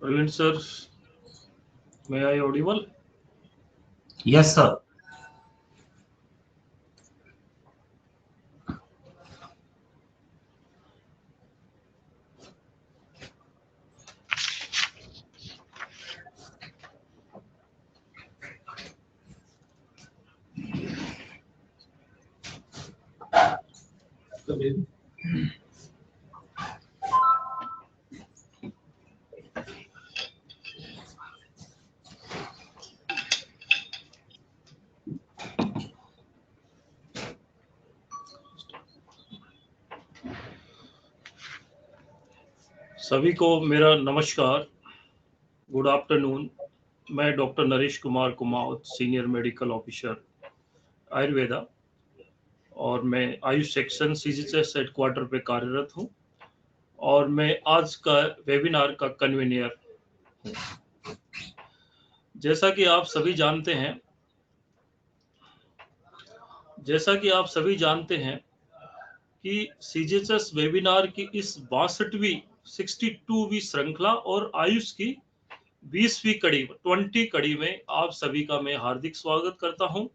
Praveen sir, may I audible? Yes, sir. सभी को मेरा नमस्कार, गुड आफ्टरनून। मैं doctor Naresh Kumar Kumawat, senior medical officer Ayurveda, और मैं आयुष सेक्शन सीजीएचएस हेडक्वार्टर पे कार्यरत हूँ और मैं आज का वेबिनार का कन्वीनियर हूँ। जैसा कि आप सभी जानते हैं कि सीजीएचएस वेबिनार की इस 62वीं श्रृंखला और आयुष की 20वीं कड़ी में आप सभी का मैं हार्दिक स्वागत करता हूं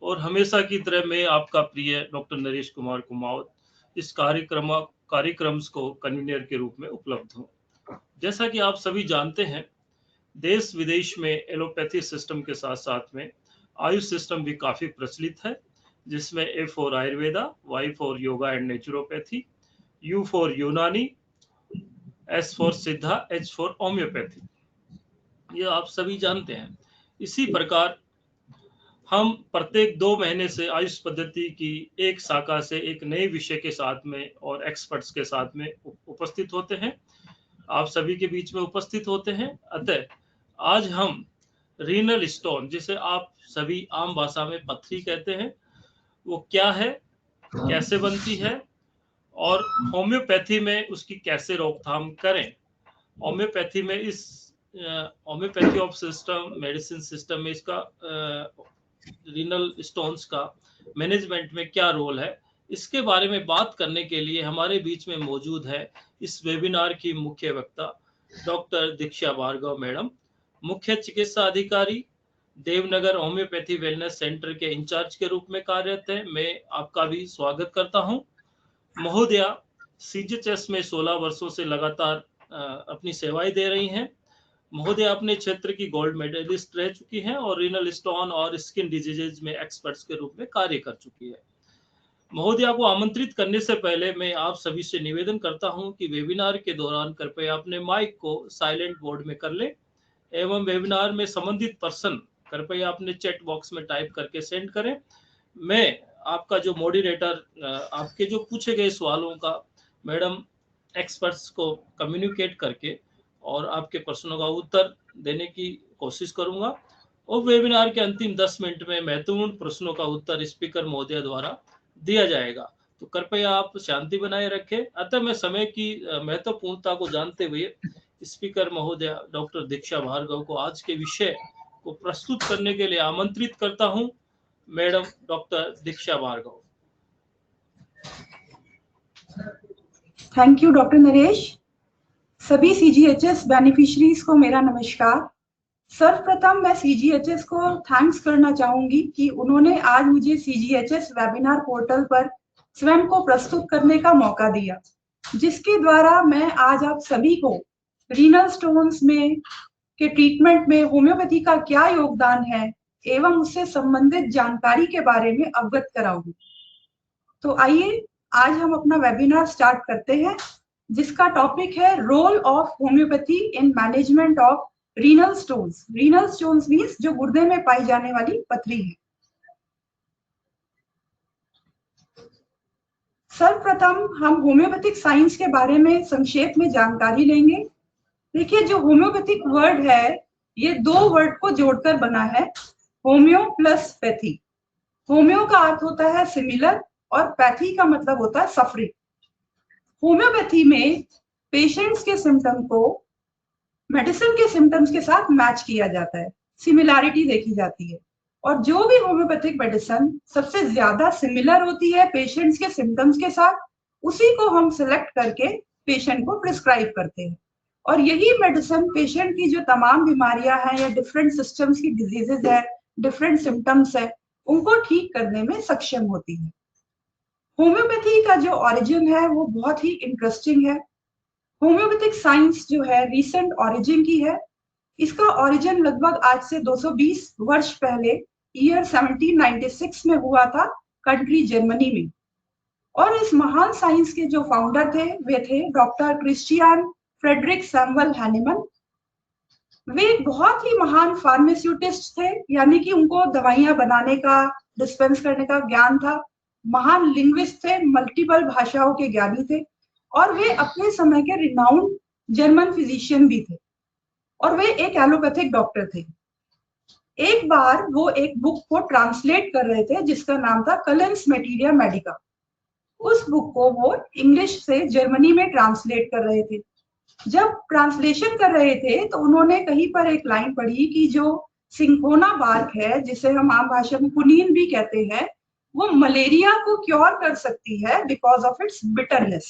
और हमेशा की तरह मैं आपका प्रिय डॉक्टर नरेश कुमार कुमावत इस कार्यक्रम को कन्वीनर के रूप में उपलब्ध हूं। जैसा कि आप सभी जानते हैं, देश विदेश में एलोपैथी सिस्टम के साथ साथ में आयुष सिस्टम भी काफी प्रचलित है, जिसमें A for Ayurveda, Y for yoga and naturopathy, U for Unani, S for Siddha, H for homeopathy, ये आप सभी जानते हैं। इसी प्रकार हम प्रत्येक 2 महीने से आयुष पद्धति की एक शाखा से एक नए विषय के साथ में और एक्सपर्ट्स के साथ में उपस्थित होते हैं, आप सभी के बीच में उपस्थित होते हैं। अतः आज हम रीनल स्टोन, जिसे आप सभी आम भाषा में पथरी कहते हैं, वो क्या है, कैसे बनती है और होम्योपैथी में उसकी कैसे रोकथाम करें। होम्योपैथी में homeopathy of system medicine system में इसका रीनल स्टोन्स का मैनेजमेंट में क्या रोल है, इसके बारे में बात करने के लिए हमारे बीच में मौजूद है इस वेबिनार की मुख्य वक्ता डॉक्टर दीक्षा भार्गव मैडम, मुख्य चिकित्सा अधिकारी, देवनगर होम्योपैथी वेलनेस सेंटर के इंचार्ज के रूप में कार्यरत है। मैं आपका भी स्वागत करता हूं। महोदया सीजीएचएस में 16 वर्षों से लगातार अपनी सेवाएं दे रही हैं। महोदय अपने क्षेत्र की गोल्ड मेडलिस्ट रह चुकी हैं और रीनल स्टोन और स्किन डिजीजेज में एक्सपर्ट्स के रूप में कार्य कर चुकी है। महोदया को आमंत्रित करने से पहले मैं आप सभी से निवेदन करता हूं कि वेबिनार के दौरान कृपया अपने माइक को साइलेंट मोड में कर ले एवं वेबिनार में संबंधित पर्सन कृपया अपने चैट बॉक्स में टाइप करके सेंड करें। मैं आपका जो मॉडरेटर आपके जो पूछे गए सवालों का मैडम एक्सपर्ट्स को कम्युनिकेट करके और आपके प्रश्नों का उत्तर देने की कोशिश करूंगा और वेबिनार के अंतिम 10 मिनट में महत्वपूर्ण प्रश्नों का उत्तर स्पीकर महोदय द्वारा दिया जाएगा। तो कृपया आप शांति बनाए रखें। अतः मैं समय की महत्वपूर्णता को जानते हुए स्पीकर महोदय डॉक्टर दीक्षा भार्गव को आज के विषय को प्रस्तुत करने के लिए आमंत्रित करता हूं। Madam doctor Diksha Bhargav. Thank you doctor Naresh. सभी सीजीएचएस बेनिफिशरीज को मेरा नमस्कार। सर्वप्रथम मैं सीजीएचएस को थैंक्स करना चाहूंगी कि उन्होंने आज मुझे सीजीएचएस वेबिनार पोर्टल पर स्वयं को प्रस्तुत करने का मौका दिया, जिसके द्वारा मैं आज आप सभी को रीनल स्टोन्स में के ट्रीटमेंट में होम्योपैथी का क्या योगदान है एवं उससे संबंधित जानकारी के बारे में अवगत कराऊंगी। तो आइए आज हम अपना वेबिनार स्टार्ट करते हैं, जिसका टॉपिक है role of homeopathy in management of renal stones. Renal stones means जो गुर्दे में पाई जाने वाली पथरी है। सर्वप्रथम हम होम्योपैथिक साइंस के बारे में संक्षेप में जानकारी लेंगे। देखिए, जो होम्योपैथिक वर्ड है ये 2 वर्ड को जोड़कर बना है, होम्यो प्लस पैथी। होम्यो का अर्थ होता है सिमिलर और पैथी का मतलब होता है सफरिंग। होम्योपैथी में पेशेंट्स के सिम्टम को मेडिसिन के सिम्टम्स के साथ मैच किया जाता है, सिमिलैरिटी देखी जाती है, और जो भी होम्योपैथिक मेडिसिन सबसे ज्यादा सिमिलर होती है पेशेंट्स के सिम्टम्स के साथ, उसी को हम सिलेक्ट करके पेशेंट को प्रिस्क्राइब करते हैं। और यही मेडिसिन पेशेंट की जो तमाम बीमारियां हैं या डिफरेंट सिस्टम्स की डिजीजेज है, डिफरेंट सिम्टम्स है, उनको ठीक करने में सक्षम होती है। होम्योपैथी का जो ओरिजिन है वो बहुत ही इंटरेस्टिंग है। होम्योपैथिक साइंस जो है रीसेंट ओरिजिन की है। इसका ओरिजिन लगभग आज से 220 वर्ष पहले ईयर 1796 में हुआ था, कंट्री जर्मनी में। और इस महान साइंस के जो फाउंडर थे वे थे doctor Christian Friedrich Samuel Hahnemann. वे एक बहुत ही महान फार्मास्यूटिस्ट थे, यानी कि उनको दवाइयां बनाने का, डिस्पेंस करने का ज्ञान था। महान लिंग्विस्ट थे, मल्टीपल भाषाओं के ज्ञानी थे, और वे अपने समय के रिनाउंड जर्मन फिजिशियन भी थे, और वे एक एलोपैथिक डॉक्टर थे। एक बार वो एक बुक को ट्रांसलेट कर रहे थे जिसका नाम था कलेंस मैटेरिया मेडिका। उस बुक को वो इंग्लिश से जर्मनी में ट्रांसलेट कर रहे थे। जब ट्रांसलेशन कर रहे थे तो उन्होंने कहीं पर एक लाइन पढ़ी कि जो सिंकोना बार्क है, जिसे हम आम भाषा में कुनीन भी कहते हैं, वो मलेरिया को क्योर कर सकती है because of its bitterness.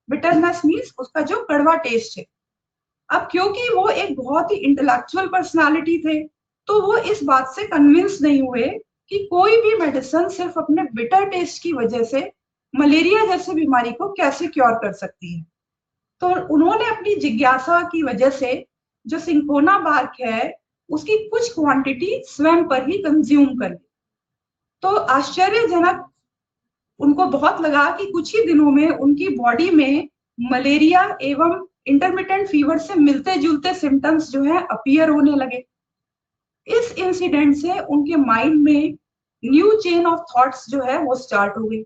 Bitterness means उसका जो कड़वा टेस्ट है। अब क्योंकि वो एक बहुत ही इंटेलेक्चुअल पर्सनालिटी थे, तो वो इस बात से कन्विंस नहीं हुए कि कोई भी मेडिसिन सिर्फ अपने बिटर टेस्ट की वजह से मलेरिया जैसी बीमारी को कैसे क्योर कर सकती है। तो उन्होंने अपनी जिज्ञासा की वजह से जो सिंकोना बार्क है उसकी कुछ क्वांटिटी स्वयं पर ही कंज्यूम कर ली। तो आश्चर्यजनक उनको बहुत लगा कि कुछ ही दिनों में उनकी बॉडी में मलेरिया एवं इंटरमिटेंट फीवर से मिलते जुलते सिम्टम्स जो है अपीयर होने लगे। इस इंसिडेंट से उनके माइंड में न्यू चेन ऑफ थॉट्स जो है वो स्टार्ट हो गई,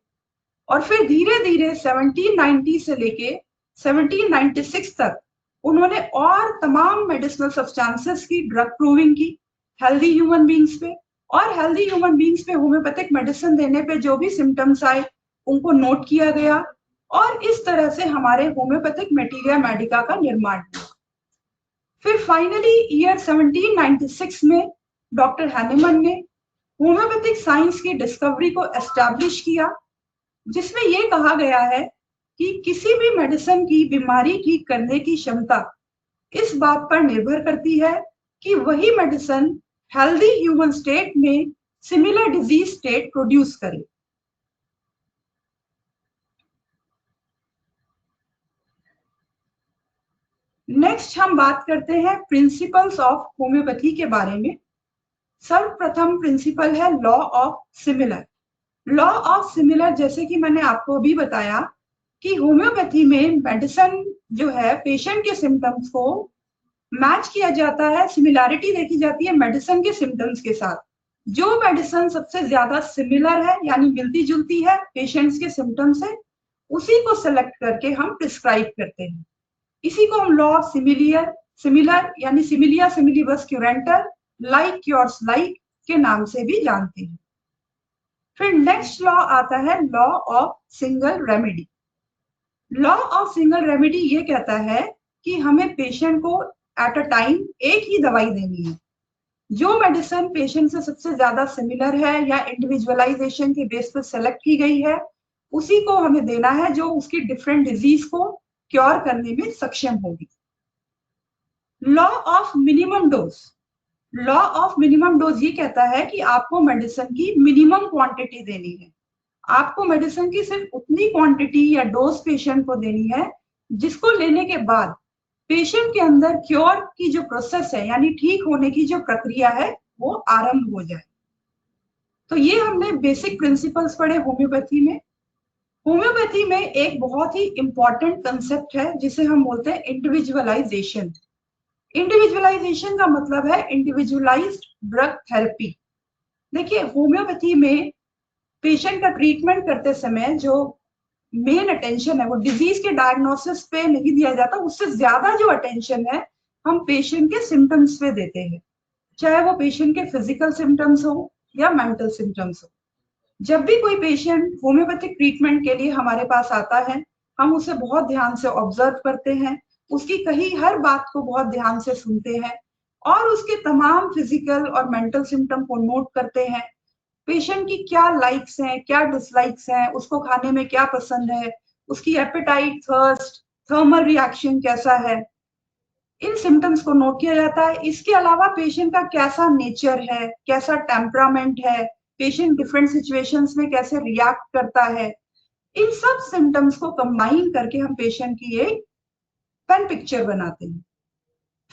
और फिर धीरे धीरे 1790 से लेके 1796 तक उन्होंने और तमाम मेडिसिनल सब्सटेंसेस की ड्रग प्रूविंग की हेल्दी ह्यूमन बींग्स पे, और हेल्दी ह्यूमन बींग्स पे होम्योपैथिक मेडिसिन देने पे जो भी सिम्टम्स आए उनको नोट किया गया, और इस तरह से हमारे होम्योपैथिक मैटेरिया मेडिका का निर्माण हुआ। फिर फाइनली ईयर 1796 में डॉक्टर हैनेमन ने होम्योपैथिक साइंस की डिस्कवरी को एस्टैब्लिश किया, जिसमें यह कहा गया है कि किसी भी मेडिसिन की बीमारी ठीक करने की क्षमता इस बात पर निर्भर करती है कि वही मेडिसिन हेल्दी ह्यूमन स्टेट में सिमिलर डिजीज स्टेट प्रोड्यूस करे। नेक्स्ट हम बात करते हैं प्रिंसिपल्स ऑफ होम्योपैथी के बारे में। सर्वप्रथम प्रिंसिपल है law of similar. Law of similar, जैसे कि मैंने आपको अभी बताया कि होम्योपैथी में मेडिसिन जो है पेशेंट के सिम्टम्स को मैच किया जाता है, सिमिलैरिटी देखी जाती है मेडिसिन के सिम्टम्स के साथ। जो मेडिसिन सबसे ज्यादा सिमिलर है यानी मिलती जुलती है पेशेंट्स के सिम्टम्स से, उसी को सेलेक्ट करके हम प्रिस्क्राइब करते हैं। इसी को हम लॉ ऑफ सिमिलर यानी सिमिलिया सिमिलीबस क्यूरेंटर, लाइक क्योर्स लाइक के नाम से भी जानते हैं। फिर नेक्स्ट लॉ आता है law of single remedy. Law of single remedy ये कहता है कि हमें पेशेंट को एट अ टाइम एक ही दवाई देनी है। जो मेडिसिन पेशेंट से सबसे ज्यादा सिमिलर है या इंडिविजुअलाइजेशन के बेस पर सेलेक्ट की गई है, उसी को हमें देना है जो उसकी डिफरेंट डिजीज को क्योर करने में सक्षम होगी। Law of minimum dose. Law of minimum dose ये कहता है कि आपको मेडिसिन की मिनिमम क्वांटिटी देनी है। आपको मेडिसिन की सिर्फ उतनी क्वांटिटी या डोज पेशेंट को देनी है जिसको लेने के बाद पेशेंट के अंदर क्योर की जो प्रोसेस है यानी ठीक होने की जो प्रक्रिया है वो आरंभ हो जाए। तो ये हमने बेसिक प्रिंसिपल्स पढ़े होम्योपैथी में। होम्योपैथी में एक बहुत ही इंपॉर्टेंट कंसेप्ट है जिसे हम बोलते हैं इंडिविजुअलाइजेशन। इंडिविजुअलाइजेशन का मतलब है इंडिविजुअलाइज्ड ड्रग थेरेपी। देखिए, होम्योपैथी में पेशेंट का ट्रीटमेंट करते समय जो मेन अटेंशन है वो डिजीज के डायग्नोसिस पे नहीं दिया जाता, उससे ज्यादा जो अटेंशन है हम पेशेंट के सिम्टम्स पे देते हैं, चाहे वो पेशेंट के फिजिकल सिम्टम्स हो या मेंटल सिम्टम्स हो। जब भी कोई पेशेंट होम्योपैथिक ट्रीटमेंट के लिए हमारे पास आता है, हम उसे बहुत ध्यान से ऑब्जर्व करते हैं, उसकी कही हर बात को बहुत ध्यान से सुनते हैं और उसके तमाम फिजिकल और मेंटल सिम्टम को नोट करते हैं। पेशेंट की क्या लाइक्स हैं, क्या डिसलाइक्स हैं, उसको खाने में क्या पसंद है, उसकी एपेटाइट, थर्स्ट, थर्मल रिएक्शन कैसा है, इन सिम्टम्स को नोट किया जाता है। इसके अलावा पेशेंट का कैसा नेचर है, कैसा टेम्परामेंट है, पेशेंट डिफरेंट सिचुएशंस में कैसे रिएक्ट करता है, इन सब सिम्टम्स को कंबाइन करके हम पेशेंट की एक पेन पिक्चर बनाते हैं।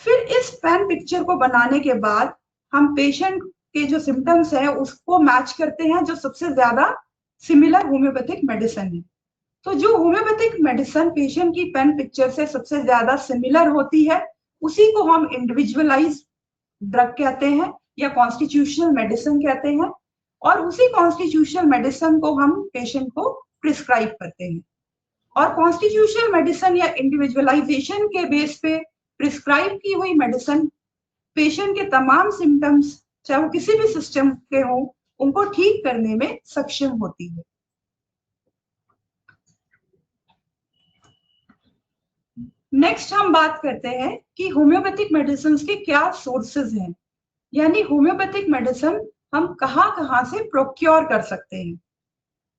फिर इस पेन पिक्चर को बनाने के बाद हम पेशेंट के जो सिम्टम्स है उसको मैच करते हैं जो सबसे ज्यादा सिमिलर होम्योपैथिक मेडिसिन है। तो जो होम्योपैथिक मेडिसिन पेशेंट की पेन पिक्चर से सबसे ज्यादा सिमिलर होती है उसी को हम इंडिविजुअलाइज ड्रग कहते हैं या कॉन्स्टिट्यूशनल मेडिसिन कहते हैं, और उसी कॉन्स्टिट्यूशनल मेडिसिन को हम पेशेंट को प्रिस्क्राइब करते हैं। और कॉन्स्टिट्यूशनल मेडिसिन या इंडिविजुअलाइजेशन के बेस पे प्रिस्क्राइब की हुई मेडिसिन पेशेंट के तमाम सिम्टम्स चाहे वो किसी भी सिस्टम के हो उनको ठीक करने में सक्षम होती है। नेक्स्ट हम बात करते हैं कि होम्योपैथिक मेडिसिन के क्या सोर्सेज हैं, यानी होम्योपैथिक मेडिसिन हम कहाँ से प्रोक्योर कर सकते हैं।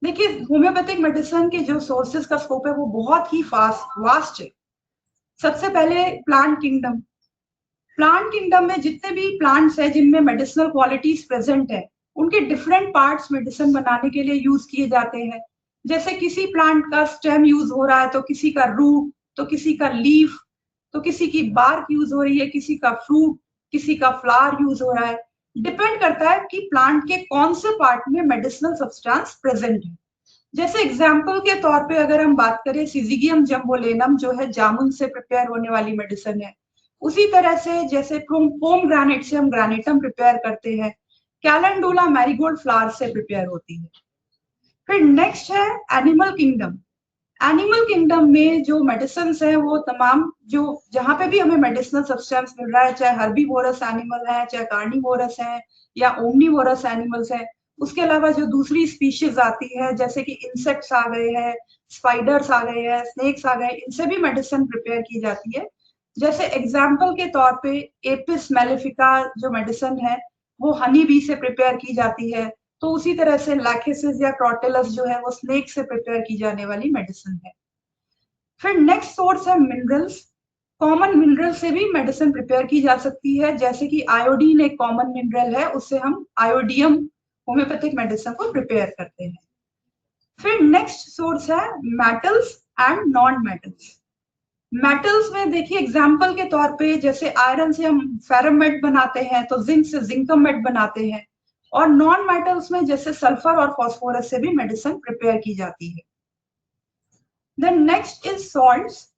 देखिए होम्योपैथिक मेडिसिन के जो सोर्सेज का स्कोप है वो बहुत ही वास्ट है। सबसे पहले प्लांट किंगडम में जितने भी प्लांट्स हैं जिनमें मेडिसिनल क्वालिटीज प्रेजेंट है उनके डिफरेंट पार्ट्स मेडिसिन बनाने के लिए यूज किए जाते हैं। जैसे किसी प्लांट का स्टेम यूज हो रहा है तो किसी का रूट, तो किसी का लीफ, तो किसी की बार्क यूज हो रही है, किसी का फ्रूट, किसी का फ्लावर यूज हो रहा है। डिपेंड करता है कि प्लांट के कौन से पार्ट में मेडिसिनल सब्सटेंस प्रेजेंट है। जैसे एग्जाम्पल के तौर पे अगर हम बात करें सिजिगियम जम्बोलेनम जो है जामुन से प्रिपेयर होने वाली मेडिसिन है, उसी तरह से जैसे पोमग्रेनेट से हम ग्रेनेटम प्रिपेयर करते हैं, कैलेंडुला मैरीगोल्ड फ्लावर से प्रिपेयर होती है। फिर नेक्स्ट है एनिमल किंगडम में जो मेडिसिन है वो तमाम जो जहां पे भी हमें मेडिसिनल सब्सटेंस मिल रहा है, चाहे हर्बीवोरस एनिमल है, चाहे कार्निवोरस है या ओमनीवोरस एनिमल्स है, उसके अलावा जो दूसरी स्पीशीज आती है जैसे कि इंसेक्ट्स आ गए हैं, स्पाइडर्स आ गए हैं, स्नेक्स आ गए, इनसे भी मेडिसिन प्रिपेयर की जाती है। जैसे एग्जाम्पल के तौर पे एपिस मेलिफिका जो मेडिसिन है वो हनी बी से प्रिपेयर की जाती है, तो उसी तरह से लैकेसिस या क्रोटेलस जो है वो स्नेक से प्रिपेयर की जाने वाली मेडिसिन है। फिर नेक्स्ट सोर्स है मिनरल्स। कॉमन मिनरल से भी मेडिसिन प्रिपेयर की जा सकती है, जैसे कि आयोडीन एक कॉमन मिनरल है, उससे हम आयोडियम होम्योपैथिक मेडिसिन को प्रिपेयर करते हैं। फिर नेक्स्ट सोर्स है metals and non metals. Metals में देखिए एग्जाम्पल के तौर पे जैसे आयरन से हम फेरमेट बनाते हैं तो जिंक से जिंकम मेट बनाते हैं, और नॉन मेटल्स में जैसे सल्फर और फास्फोरस से भी मेडिसिन प्रिपेयर की जाती है। Then next is salts.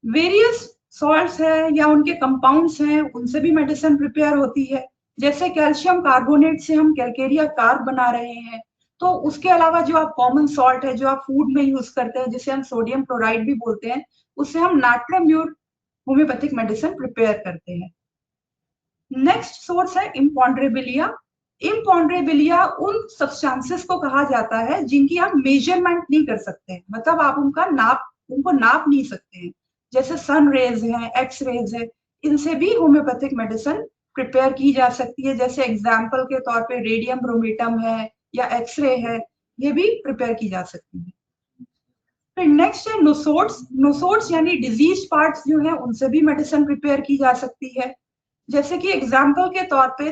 Various salts है या उनके कंपाउंड्स हैं उनसे भी मेडिसिन प्रिपेयर होती है। जैसे कैल्शियम कार्बोनेट से हम कैलकेरिया कार्ब बना रहे हैं, तो उसके अलावा जो आप कॉमन सॉल्ट है जो आप फूड में यूज करते हैं जिसे हम सोडियम क्लोराइड भी बोलते हैं, उससे हम नाट्रियम म्यूर होम्योपैथिक मेडिसिन प्रिपेयर करते हैं। नेक्स्ट सोर्स है इम्पॉन्ड्रेबिलिया। इम्पॉन्ड्रेबिलिया उन सब्सटेंसेस को कहा जाता है जिनकी आप मेजरमेंट नहीं कर सकते हैं, मतलब आप उनको नाप नहीं सकते हैं, जैसे सन रेज है, एक्स रेज है, इनसे भी होम्योपैथिक मेडिसिन प्रिपेयर की जा सकती है। जैसे एग्जाम्पल के तौर पे रेडियम ब्रोमेटम है या एक्सरे है, ये भी प्रिपेयर की जा सकती है। फिर नेक्स्ट है नोसोड्स यानी डिजीज पार्ट्स जो है उनसे भी मेडिसिन प्रिपेयर की जा सकती है। जैसे कि एग्जाम्पल के तौर पे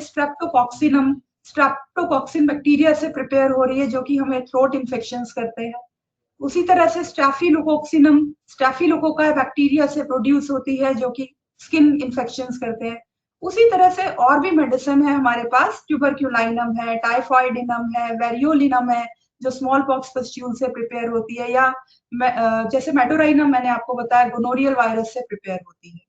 स्ट्रेप्टोकॉक्सिन बैक्टीरिया से प्रिपेयर हो रही है जो कि हमें थ्रोट इन्फेक्शंस करते हैं। उसी तरह से स्टैफिलोकोका बैक्टीरिया से प्रोड्यूस होती है जो कि स्किन इन्फेक्शंस करते हैं। उसी तरह से और भी मेडिसिन है हमारे पास, ट्यूबरक्यूलाइनम है, टाइफॉइडिनम है, वेरियोलिनम है जो स्मॉल पॉक्स पस्ट्यूल से प्रिपेयर होती है, या जैसे मेडोराइनम मैंने आपको बताया गोनोरियल वायरस से प्रिपेयर होती है।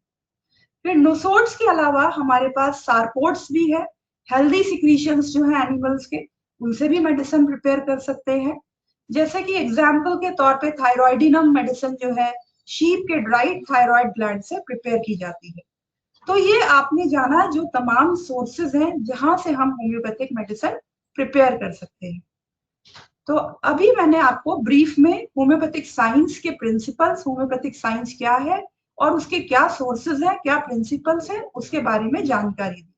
फिर नोसोड्स के अलावा हमारे पास सारकोड्स भी है, हेल्दी सिक्रीशंस जो है एनिमल्स के, उनसे भी मेडिसिन प्रिपेयर कर सकते हैं। जैसे कि एग्जाम्पल के तौर पे थायराइडिनम मेडिसिन जो है शीप के ड्राइड थायराइड ग्लैंड से प्रिपेयर की जाती है। तो ये आपने जाना जो तमाम सोर्सेज हैं जहां से हम होम्योपैथिक मेडिसिन प्रिपेयर कर सकते हैं। तो अभी मैंने आपको ब्रीफ में होम्योपैथिक साइंस के प्रिंसिपल्स, होम्योपैथिक साइंस क्या है और उसके क्या सोर्सेज हैं, क्या प्रिंसिपल्स हैं, उसके बारे में जानकारी दी।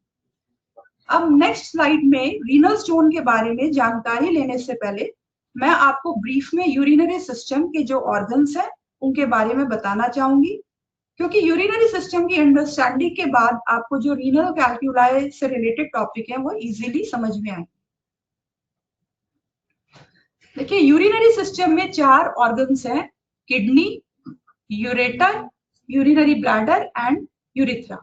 अब नेक्स्ट स्लाइड में रीनल स्टोन के बारे में जानकारी लेने से पहले मैं आपको ब्रीफ में यूरिनरी सिस्टम के जो ऑर्गन्स हैं उनके बारे में बताना चाहूंगी। क्योंकि यूरिनरी सिस्टम की अंडरस्टैंडिंग के बाद आपको जो रीनल कैल्कुलाई से रिलेटेड टॉपिक है वो इजीली समझ में आए। देखिए, यूरिनरी सिस्टम में 4 ऑर्गन्स हैं, kidney, ureter, urinary bladder and urethra.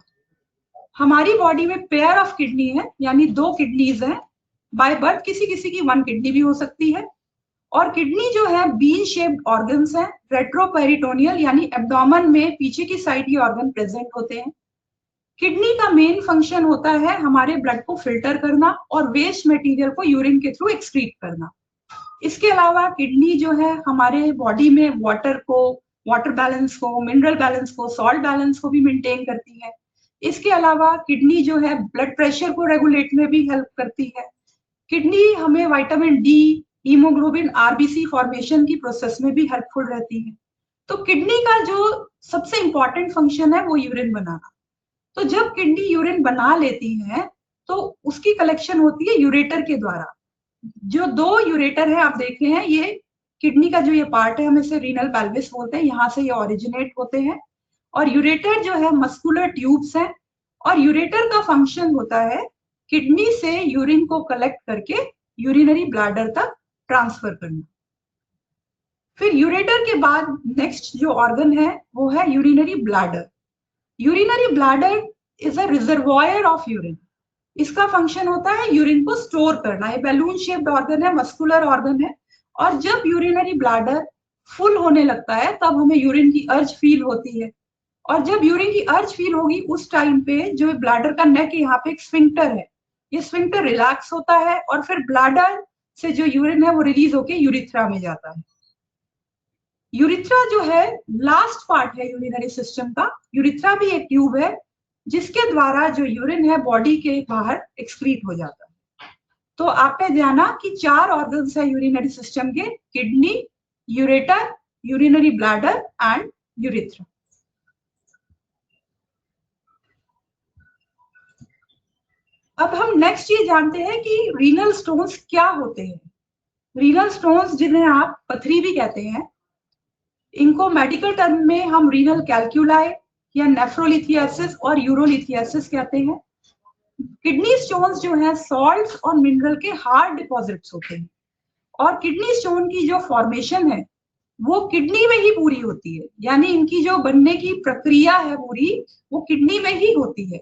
हमारी बॉडी में पेयर ऑफ किडनी है, यानी 2 किडनीज हैं। बाय बर्थ किसी किसी की 1 किडनी भी हो सकती है। और किडनी जो है बीन शेप्ड ऑर्गन्स हैं, रेट्रोपेरिटोनियल यानी एब्डोमेन में पीछे की साइड ये ऑर्गन प्रेजेंट होते हैं। किडनी का मेन फंक्शन होता है हमारे ब्लड को फिल्टर करना और वेस्ट मटेरियल को यूरिन के थ्रू एक्सक्रीट करना। इसके अलावा किडनी जो है हमारे बॉडी में वाटर बैलेंस को, मिनरल बैलेंस को, सॉल्ट बैलेंस को भी मेंटेन करती है। इसके अलावा किडनी जो है ब्लड प्रेशर को रेगुलेट में भी हेल्प करती है। किडनी हमें vitamin D, haemoglobin, RBC formation की प्रोसेस में भी हेल्पफुल रहती है। तो किडनी का जो सबसे इंपॉर्टेंट फंक्शन है वो यूरिन बनाना। तो जब किडनी यूरिन बना लेती है तो उसकी कलेक्शन होती है यूरेटर के द्वारा। जो 2 यूरेटर है आप देख रहे हैं, ये किडनी का जो ये पार्ट है हम इसे रीनल पेल्विस बोलते हैं, यहाँ से ये ओरिजिनेट होते हैं। और यूरेटर जो है मस्कुलर ट्यूब्स हैं। और यूरेटर का फंक्शन होता है किडनी से यूरिन को कलेक्ट करके यूरिनरी ब्लैडर तक ट्रांसफर करना। फिर यूरेटर के बाद नेक्स्ट जो ऑर्गन है वो है urinary bladder. Urinary bladder is a reservoir of urine. इसका फंक्शन होता है यूरिन को स्टोर करना। ये बैलून शेप्ड ऑर्गन है, मस्कुलर ऑर्गन है। और जब यूरिनरी ब्लैडर फुल होने लगता है तब हमें यूरिन की अर्ज फील होती है। और जब यूरिन की अर्ज फील होगी उस टाइम पे जो ब्लैडर का नेक यहाँ पे एक स्फिंक्टर है, ये स्फिंक्टर रिलैक्स होता है और फिर ब्लैडर से जो यूरिन है वो रिलीज होके यूरिथ्रा में जाता है। यूरिथ्रा जो है लास्ट पार्ट है यूरिनरी सिस्टम का। यूरिथ्रा भी एक ट्यूब है जिसके द्वारा जो यूरिन है बॉडी के बाहर एक्सक्रीट हो जाता है। तो आपने जाना कि 4 ऑर्गन्स है यूरिनरी सिस्टम के, kidney, ureter, urinary bladder and urethra. अब हम नेक्स्ट ये जानते हैं कि रीनल स्टोन्स क्या होते हैं। रीनल स्टोन्स जिन्हें आप पथरी भी कहते हैं, इनको मेडिकल टर्म में हम रीनल कैल्कुलाई या नेफ्रोलिथियासिस और यूरोलिथियासिस कहते हैं। किडनी स्टोन्स जो है सॉल्ट्स और मिनरल के हार्ड डिपॉजिट्स होते हैं। और किडनी स्टोन की जो फॉर्मेशन है वो किडनी में ही पूरी होती है, यानी इनकी जो बनने की प्रक्रिया है पूरी वो किडनी में ही होती है।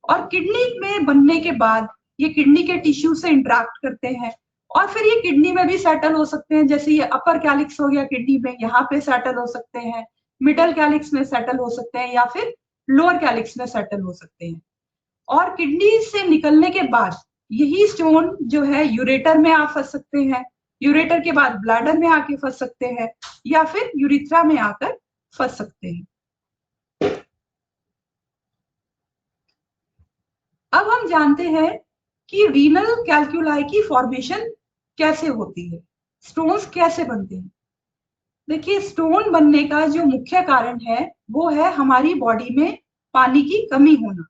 और किडनी में बनने के बाद ये किडनी के टिश्यू से इंटरेक्ट करते हैं और फिर ये किडनी में भी सेटल हो सकते हैं। जैसे ये अपर कैलिक्स हो गया किडनी में, यहाँ पे सेटल हो सकते हैं, मिडल कैलिक्स में सेटल हो सकते हैं या फिर लोअर कैलिक्स में सेटल हो सकते हैं। और किडनी से निकलने के बाद यही स्टोन जो है यूरेटर में आ फंस सकते हैं, यूरेटर के बाद ब्लैडर में आके फंस सकते हैं या फिर यूरिथ्रा में आकर फंस सकते हैं। अब हम जानते हैं कि रीनल कैल्कुलाई की फॉर्मेशन कैसे होती है, स्टोन्स कैसे बनते हैं। देखिए, स्टोन बनने का जो मुख्य कारण है वो है हमारी बॉडी में पानी की कमी होना।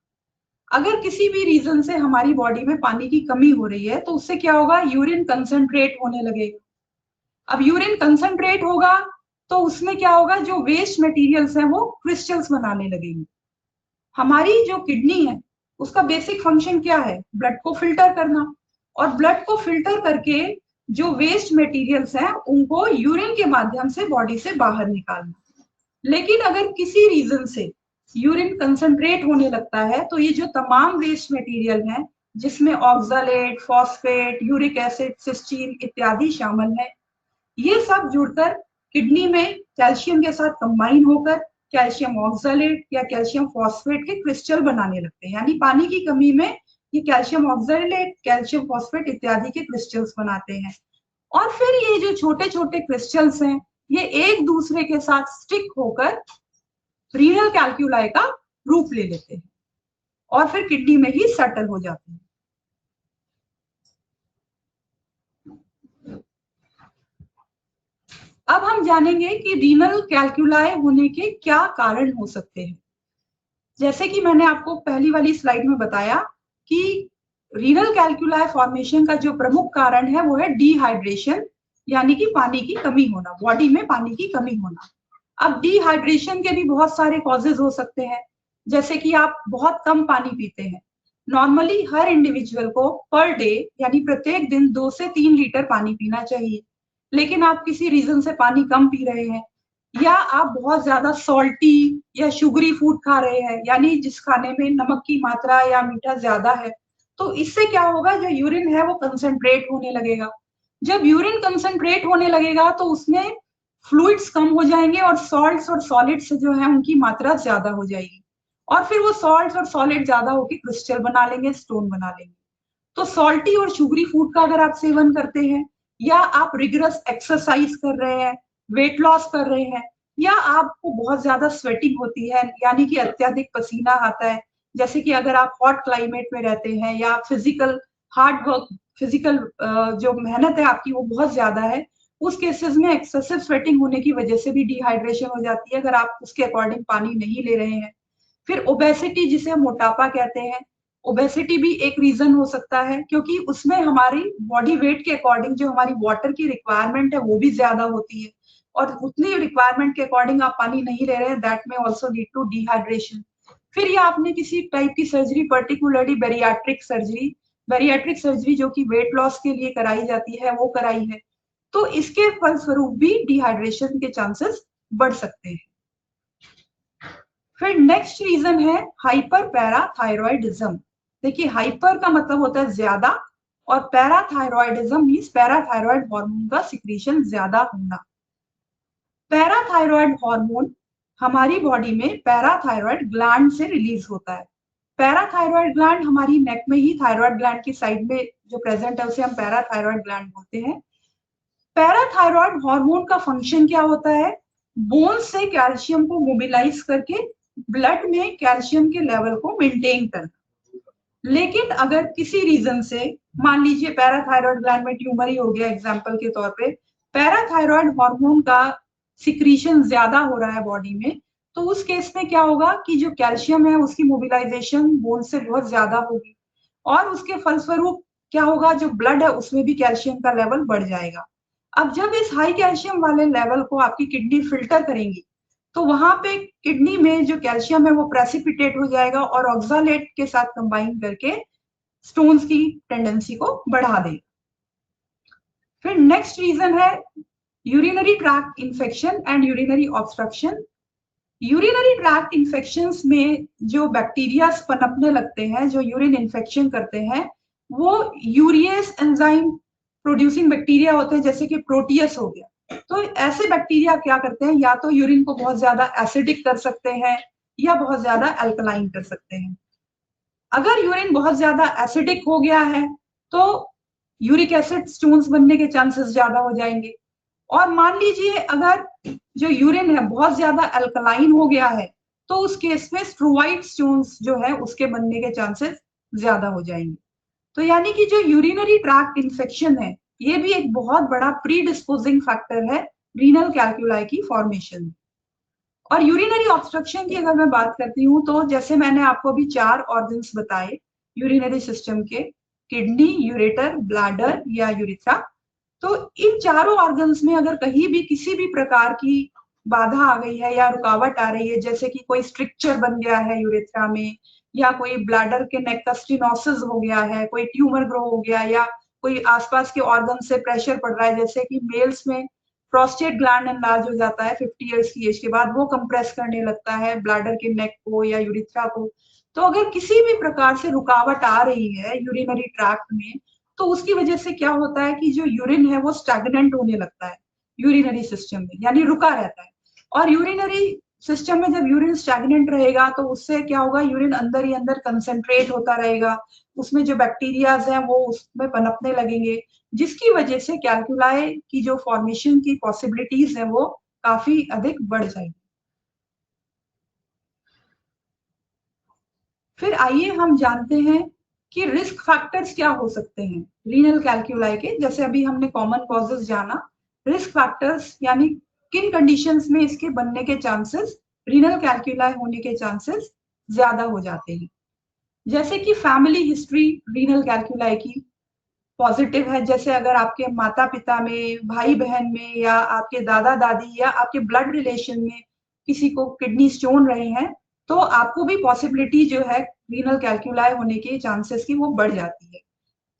अगर किसी भी रीजन से हमारी बॉडी में पानी की कमी हो रही है तो उससे क्या होगा, यूरिन कंसंट्रेट होने लगेगा। अब यूरिन कंसंट्रेट होगा तो उसमें क्या होगा, जो वेस्ट मटेरियल्स हैं वो क्रिस्टल्स बनाने लगेंगे। हमारी जो किडनी है उसका बेसिक फंक्शन क्या है, ब्लड को फिल्टर करना। और ब्लड को फिल्टर करके जो वेस्ट मटेरियल्स हैं उनको यूरिन के माध्यम से बॉडी से बाहर निकालना। लेकिन अगर किसी रीजन से यूरिन कंसंट्रेट होने लगता है तो ये जो तमाम वेस्ट मटेरियल हैं जिसमें oxalate, phosphate, uric acid, cystine इत्यादि शामिल है, ये सब जुड़कर किडनी में कैल्शियम के साथ कंबाइन होकर कैल्शियम ऑक्सलेट या कैल्शियम फॉस्फेट के क्रिस्टल बनाने लगते हैं। यानी पानी की कमी में ये कैल्शियम ऑक्सलेट, कैल्शियम फॉस्फेट इत्यादि के क्रिस्टल्स बनाते हैं। और फिर ये जो छोटे छोटे क्रिस्टल्स हैं ये एक दूसरे के साथ स्टिक होकर रीनल कैल्कुलाई का रूप ले लेते हैं और फिर किडनी में ही सेटल हो जाते हैं। अब हम जानेंगे कि रीनल कैल्कुलाई होने के क्या कारण हो सकते हैं। जैसे कि मैंने आपको पहली वाली स्लाइड में बताया कि रीनल कैल्कुलाई फॉर्मेशन का जो प्रमुख कारण है वो है डिहाइड्रेशन, यानी कि पानी की कमी होना, बॉडी में पानी की कमी होना। अब डिहाइड्रेशन के भी बहुत सारे कॉजेज हो सकते हैं, जैसे कि आप बहुत कम पानी पीते हैं। नॉर्मली हर इंडिविजुअल को पर डे यानी प्रत्येक दिन 2 से 3 लीटर पानी पीना चाहिए, लेकिन आप किसी रीजन से पानी कम पी रहे हैं, या आप बहुत ज्यादा सॉल्टी या शुगरी फूड खा रहे हैं, यानी जिस खाने में नमक की मात्रा या मीठा ज्यादा है, तो इससे क्या होगा, जो यूरिन है वो कंसंट्रेट होने लगेगा। जब यूरिन कंसंट्रेट होने लगेगा तो उसमें फ्लूइड्स कम हो जाएंगे और सॉल्ट्स और सॉलिड्स जो है उनकी मात्रा ज्यादा हो जाएगी, और फिर वो सॉल्ट्स और सॉलिड ज्यादा होकर क्रिस्टल बना लेंगे, स्टोन बना लेंगे। तो सॉल्टी और शुगरी फूड का अगर आप सेवन करते हैं, या आप रिगरस एक्सरसाइज कर रहे हैं, वेट लॉस कर रहे हैं, या आपको बहुत ज्यादा स्वेटिंग होती है यानी कि अत्यधिक पसीना आता है, जैसे कि अगर आप हॉट क्लाइमेट में रहते हैं, या फिजिकल हार्ड वर्क, फिजिकल जो मेहनत है आपकी वो बहुत ज्यादा है, उस केसेस में एक्सेसिव स्वेटिंग होने की वजह से भी डिहाइड्रेशन हो जाती है, अगर आप उसके अकॉर्डिंग पानी नहीं ले रहे हैं। फिर ओबेसिटी, जिसे हम मोटापा कहते हैं, ओबेसिटी भी एक रीजन हो सकता है, क्योंकि उसमें हमारी बॉडी वेट के अकॉर्डिंग जो हमारी वाटर की रिक्वायरमेंट है वो भी ज्यादा होती है, और उतनी रिक्वायरमेंट के अकॉर्डिंग आप पानी नहीं ले रहे हैं, दैट में ऑल्सो लीड टू डिहाइड्रेशन। फिर या आपने किसी टाइप की सर्जरी, पर्टिकुलरली बेरियाट्रिक सर्जरी जो कि वेट लॉस के लिए कराई जाती है, वो कराई है, तो इसके फलस्वरूप भी डिहाइड्रेशन के चांसेस बढ़ सकते हैं। फिर नेक्स्ट रीजन है हाइपर पैराथायरॉयडिज्म। देखिए, हाइपर का मतलब होता है ज्यादा, और पैराथायरॉयडिज्म मींस पैराथायरॉयड हार्मोन का सिक्रीशन ज्यादा होना। पैराथायरॉयड हार्मोन हमारी बॉडी में पैराथायरॉयड ग्लैंड से रिलीज होता है। पैराथायरॉयड ग्लैंड हमारी नेक में ही थायरॉयड ग्लैंड की साइड में जो प्रेजेंट है उसे हम पैराथायरॉयड ग्लैंड बोलते हैं। पैराथायरॉयड हार्मोन का फंक्शन क्या होता है, बोन से कैल्शियम को मोबिलाइज करके ब्लड में कैल्शियम के लेवल को मेंटेन करना। लेकिन अगर किसी रीजन से, मान लीजिए पैराथायरॉयड ग्लैंड में ट्यूमर ही हो गया एग्जांपल के तौर पे, पैराथायरॉयड हार्मोन का सिक्रीशन ज्यादा हो रहा है बॉडी में, तो उस केस में क्या होगा कि जो कैल्शियम है उसकी मोबिलाइजेशन बोन से बहुत ज्यादा होगी, और उसके फलस्वरूप क्या होगा, जो ब्लड है उसमें भी कैल्शियम का लेवल बढ़ जाएगा। अब जब इस हाई कैल्शियम वाले लेवल को आपकी किडनी फिल्टर करेंगी, तो वहां पे किडनी में जो कैल्शियम है वो प्रेसिपिटेट हो जाएगा और ऑक्सालेट के साथ कंबाइन करके स्टोन्स की टेंडेंसी को बढ़ा देगा। फिर नेक्स्ट रीजन है urinary tract infection and urinary obstruction. Urinary tract infections में जो बैक्टीरिया पनपने लगते हैं, जो यूरिन इन्फेक्शन करते हैं, वो यूरियस एंजाइम प्रोड्यूसिंग बैक्टीरिया होते हैं, जैसे कि प्रोटियस हो गया। तो ऐसे बैक्टीरिया क्या करते हैं, या तो यूरिन को बहुत ज्यादा एसिडिक कर सकते हैं या बहुत ज्यादा अल्कलाइन कर सकते हैं। अगर यूरिन बहुत ज्यादा एसिडिक हो गया है तो यूरिक एसिड स्टोन्स बनने के चांसेस ज्यादा हो जाएंगे, और मान लीजिए अगर जो यूरिन है बहुत ज्यादा अल्कलाइन हो गया है, तो उस केस में स्ट्रोवाइड स्टोन्स जो है उसके बनने के चांसेस ज्यादा हो जाएंगे। तो यानी कि जो यूरिनरी ट्रैक्ट इन्फेक्शन है, ये भी एक बहुत बड़ा प्री डिस्पोजिंग फैक्टर है रीनल कैल्कुलाई की फॉर्मेशन। और यूरिनरी ऑब्स्ट्रक्शन की अगर मैं बात करती हूँ, तो जैसे मैंने आपको अभी 4 ऑर्गन्स बताए यूरिनरी सिस्टम के, किडनी, यूरेटर, ब्लैडर या यूरिथ्रा, तो इन चारों ऑर्गन्स में अगर कहीं भी किसी भी प्रकार की बाधा आ गई है या रुकावट आ रही है, जैसे कि कोई स्ट्रक्चर बन गया है यूरेथ्रा में, या कोई ब्लैडर के नेक का स्टेनोसिस हो गया है, कोई ट्यूमर ग्रो हो गया, या कोई आसपास के ऑर्गन से प्रेशर पड़ रहा है, जैसे कि मेल्स में प्रोस्टेट ग्लैंड एनलार्ज हो जाता है 50 इयर्स की एज के बाद, वो कंप्रेस करने लगता है ब्लैडर के नेक को या यूरिथ्रा को। तो अगर किसी भी प्रकार से रुकावट आ रही है यूरिनरी ट्रैक्ट में, तो उसकी वजह से क्या होता है कि जो यूरिन है वो स्टैग्नेंट होने लगता है यूरिनरी सिस्टम में, यानी रुका रहता है। और यूरिनरी सिस्टम में जब यूरिन स्टैग्नेंट रहेगा तो उससे क्या होगा, यूरिन अंदर ही अंदर कंसंट्रेट होता रहेगा, उसमें जो बैक्टीरियाज हैं वो उसमें पनपने लगेंगे, जिसकी वजह से कैल्कुलाई की जो फॉर्मेशन की पॉसिबिलिटीज है वो काफी अधिक बढ़ जाएगी। फिर आइए हम जानते हैं कि रिस्क फैक्टर्स क्या हो सकते हैं रीनल कैल्कुलाई के। जैसे अभी हमने कॉमन कॉजेस जाना, रिस्क फैक्टर्स यानी किन कंडीशंस में इसके बनने के चांसेस, रीनल कैल्कुलाई होने के चांसेस ज्यादा हो जाते हैं। जैसे कि फैमिली हिस्ट्री रीनल कैल्कुलाई की, पॉजिटिव है, जैसे अगर आपके माता पिता में, भाई बहन में, या आपके दादा दादी या आपके ब्लड रिलेशन में किसी को किडनी स्टोन रहे हैं, तो आपको भी पॉसिबिलिटी जो है रीनल कैल्कुलाई होने के चांसेस की वो बढ़ जाती है।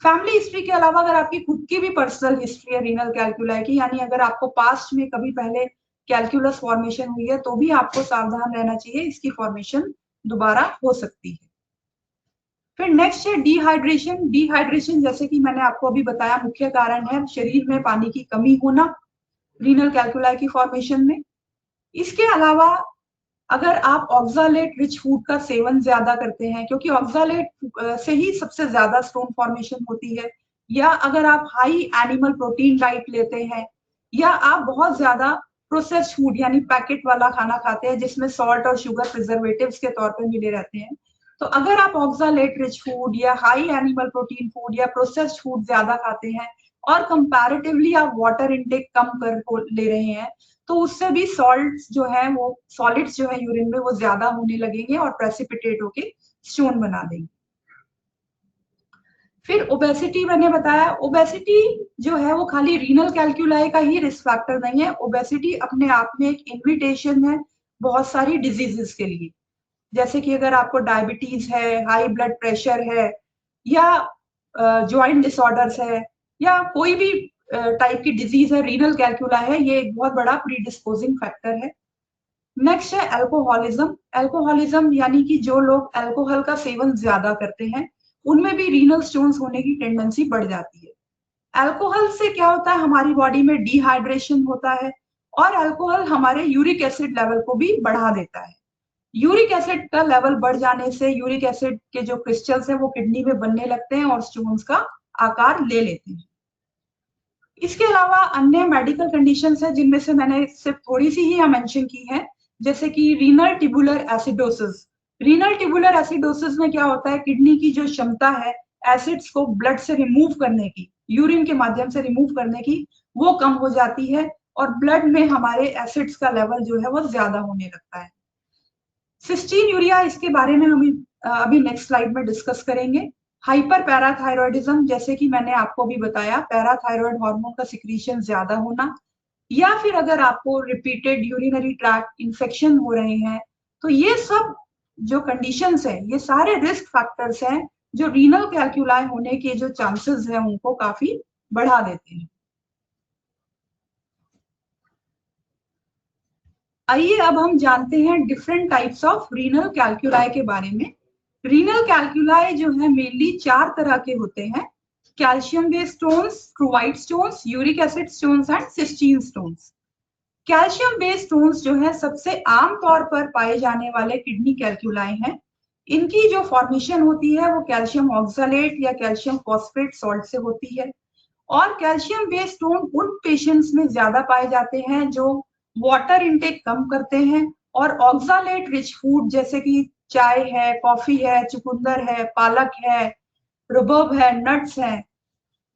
फैमिली हिस्ट्री के अलावा अगर आपकी खुद की भी पर्सनल हिस्ट्री है रीनल कैल्कुलाई की, यानी अगर आपको पास्ट में कभी पहले कैल्कुलस फॉर्मेशन हुई है, तो भी आपको सावधान रहना चाहिए, इसकी फॉर्मेशन दोबारा हो सकती है। फिर नेक्स्ट है डिहाइड्रेशन। डिहाइड्रेशन जैसे कि मैंने आपको अभी बताया मुख्य कारण है शरीर में पानी की कमी होना रीनल कैल्कुलाई की फॉर्मेशन में। इसके अलावा अगर आप ऑक्सालेट रिच फूड का सेवन ज्यादा करते हैं, क्योंकि ऑक्सालेट से ही सबसे ज्यादा स्टोन फॉर्मेशन होती है, या अगर आप हाई एनिमल प्रोटीन डाइट लेते हैं, या आप बहुत ज्यादा प्रोसेस्ड फूड यानी पैकेट वाला खाना खाते हैं जिसमें सॉल्ट और शुगर प्रिजर्वेटिव्स के तौर पर मिले रहते हैं, तो अगर आप ऑक्सालेट रिच फूड या हाई एनिमल प्रोटीन फूड या प्रोसेस्ड फूड ज्यादा खाते हैं और कंपैरेटिवली आप वाटर इनटेक कम कर ले रहे हैं, तो उससे भी सॉल्ट्स जो है वो सॉलिड्स जो है यूरिन में वो ज्यादा होने लगेंगे और प्रेसिपिटेट होके स्टोन बना देंगे। फिर ओबेसिटी मैंने बताया, ओबेसिटी जो है वो खाली रीनल कैल्कुलाई का ही रिस्क फैक्टर नहीं है, ओबेसिटी अपने आप में एक इन्विटेशन है बहुत सारी डिजीजेस के लिए, जैसे कि अगर आपको डायबिटीज है, हाई ब्लड प्रेशर है, या जॉइंट डिसऑर्डर्स है, या कोई भी टाइप की डिजीज है, रीनल कैल्कुलाई है, ये एक बहुत बड़ा प्रीडिस्पोजिंग फैक्टर है। नेक्स्ट है अल्कोहलिज्म। अल्कोहलिज्म यानी कि जो लोग अल्कोहल का सेवन ज्यादा करते हैं उनमें भी रीनल स्टोन्स होने की टेंडेंसी बढ़ जाती है। अल्कोहल से क्या होता है, हमारी बॉडी में डिहाइड्रेशन होता है, और अल्कोहल हमारे यूरिक एसिड लेवल को भी बढ़ा देता है। यूरिक एसिड का लेवल बढ़ जाने से यूरिक एसिड के जो क्रिस्टल्स हैं वो किडनी में बनने लगते हैं और स्टोन्स का आकार ले लेते हैं। इसके अलावा अन्य मेडिकल कंडीशंस हैं जिनमें से मैंने सिर्फ थोड़ी सी ही मेंशन की है, जैसे कि renal tubular acidosis. Renal tubular acidosis में क्या होता है, किडनी की जो क्षमता है एसिड्स को ब्लड से रिमूव करने की, यूरिन के माध्यम से रिमूव करने की, वो कम हो जाती है और ब्लड में हमारे एसिड्स का लेवल जो है वो ज्यादा होने लगता है। सिस्टीन यूरिया, इसके बारे में हम अभी नेक्स्ट स्लाइड में डिस्कस करेंगे। हाइपर पैराथायरॉयडिज्म, जैसे कि मैंने आपको भी बताया, पैराथायरॉयड हार्मोन का सिक्रीशन ज्यादा होना, या फिर अगर आपको रिपीटेड यूरिनरी ट्रैक्ट इन्फेक्शन हो रहे हैं, तो ये सब जो कंडीशंस है ये सारे रिस्क फैक्टर्स हैं जो रीनल कैल्कुलाई होने के जो चांसेस हैं उनको काफी बढ़ा देते हैं। आइए अब हम जानते हैं डिफरेंट टाइप्स ऑफ रीनल कैल्कुलाई के बारे में। रीनल कैल्कुलाई जो है मेनली 4 तरह के होते हैं, calcium based stones, struvite stones, uric acid stones and cystine stones. Calcium based stones जो है सबसे आम तौर पर पाए जाने वाले किडनी कैल्कुलाई हैं। इनकी जो फॉर्मेशन होती है वो कैल्शियम ऑक्सालेट या कैल्शियम फॉस्फेट सॉल्ट से होती है, और कैल्शियम बेस्ड स्टोन उन पेशेंट्स में ज्यादा पाए जाते हैं जो वाटर इनटेक कम करते हैं और ऑक्सालेट रिच फूड जैसे कि चाय है, कॉफी है, चुकंदर है, पालक है, रुबब है, नट्स है,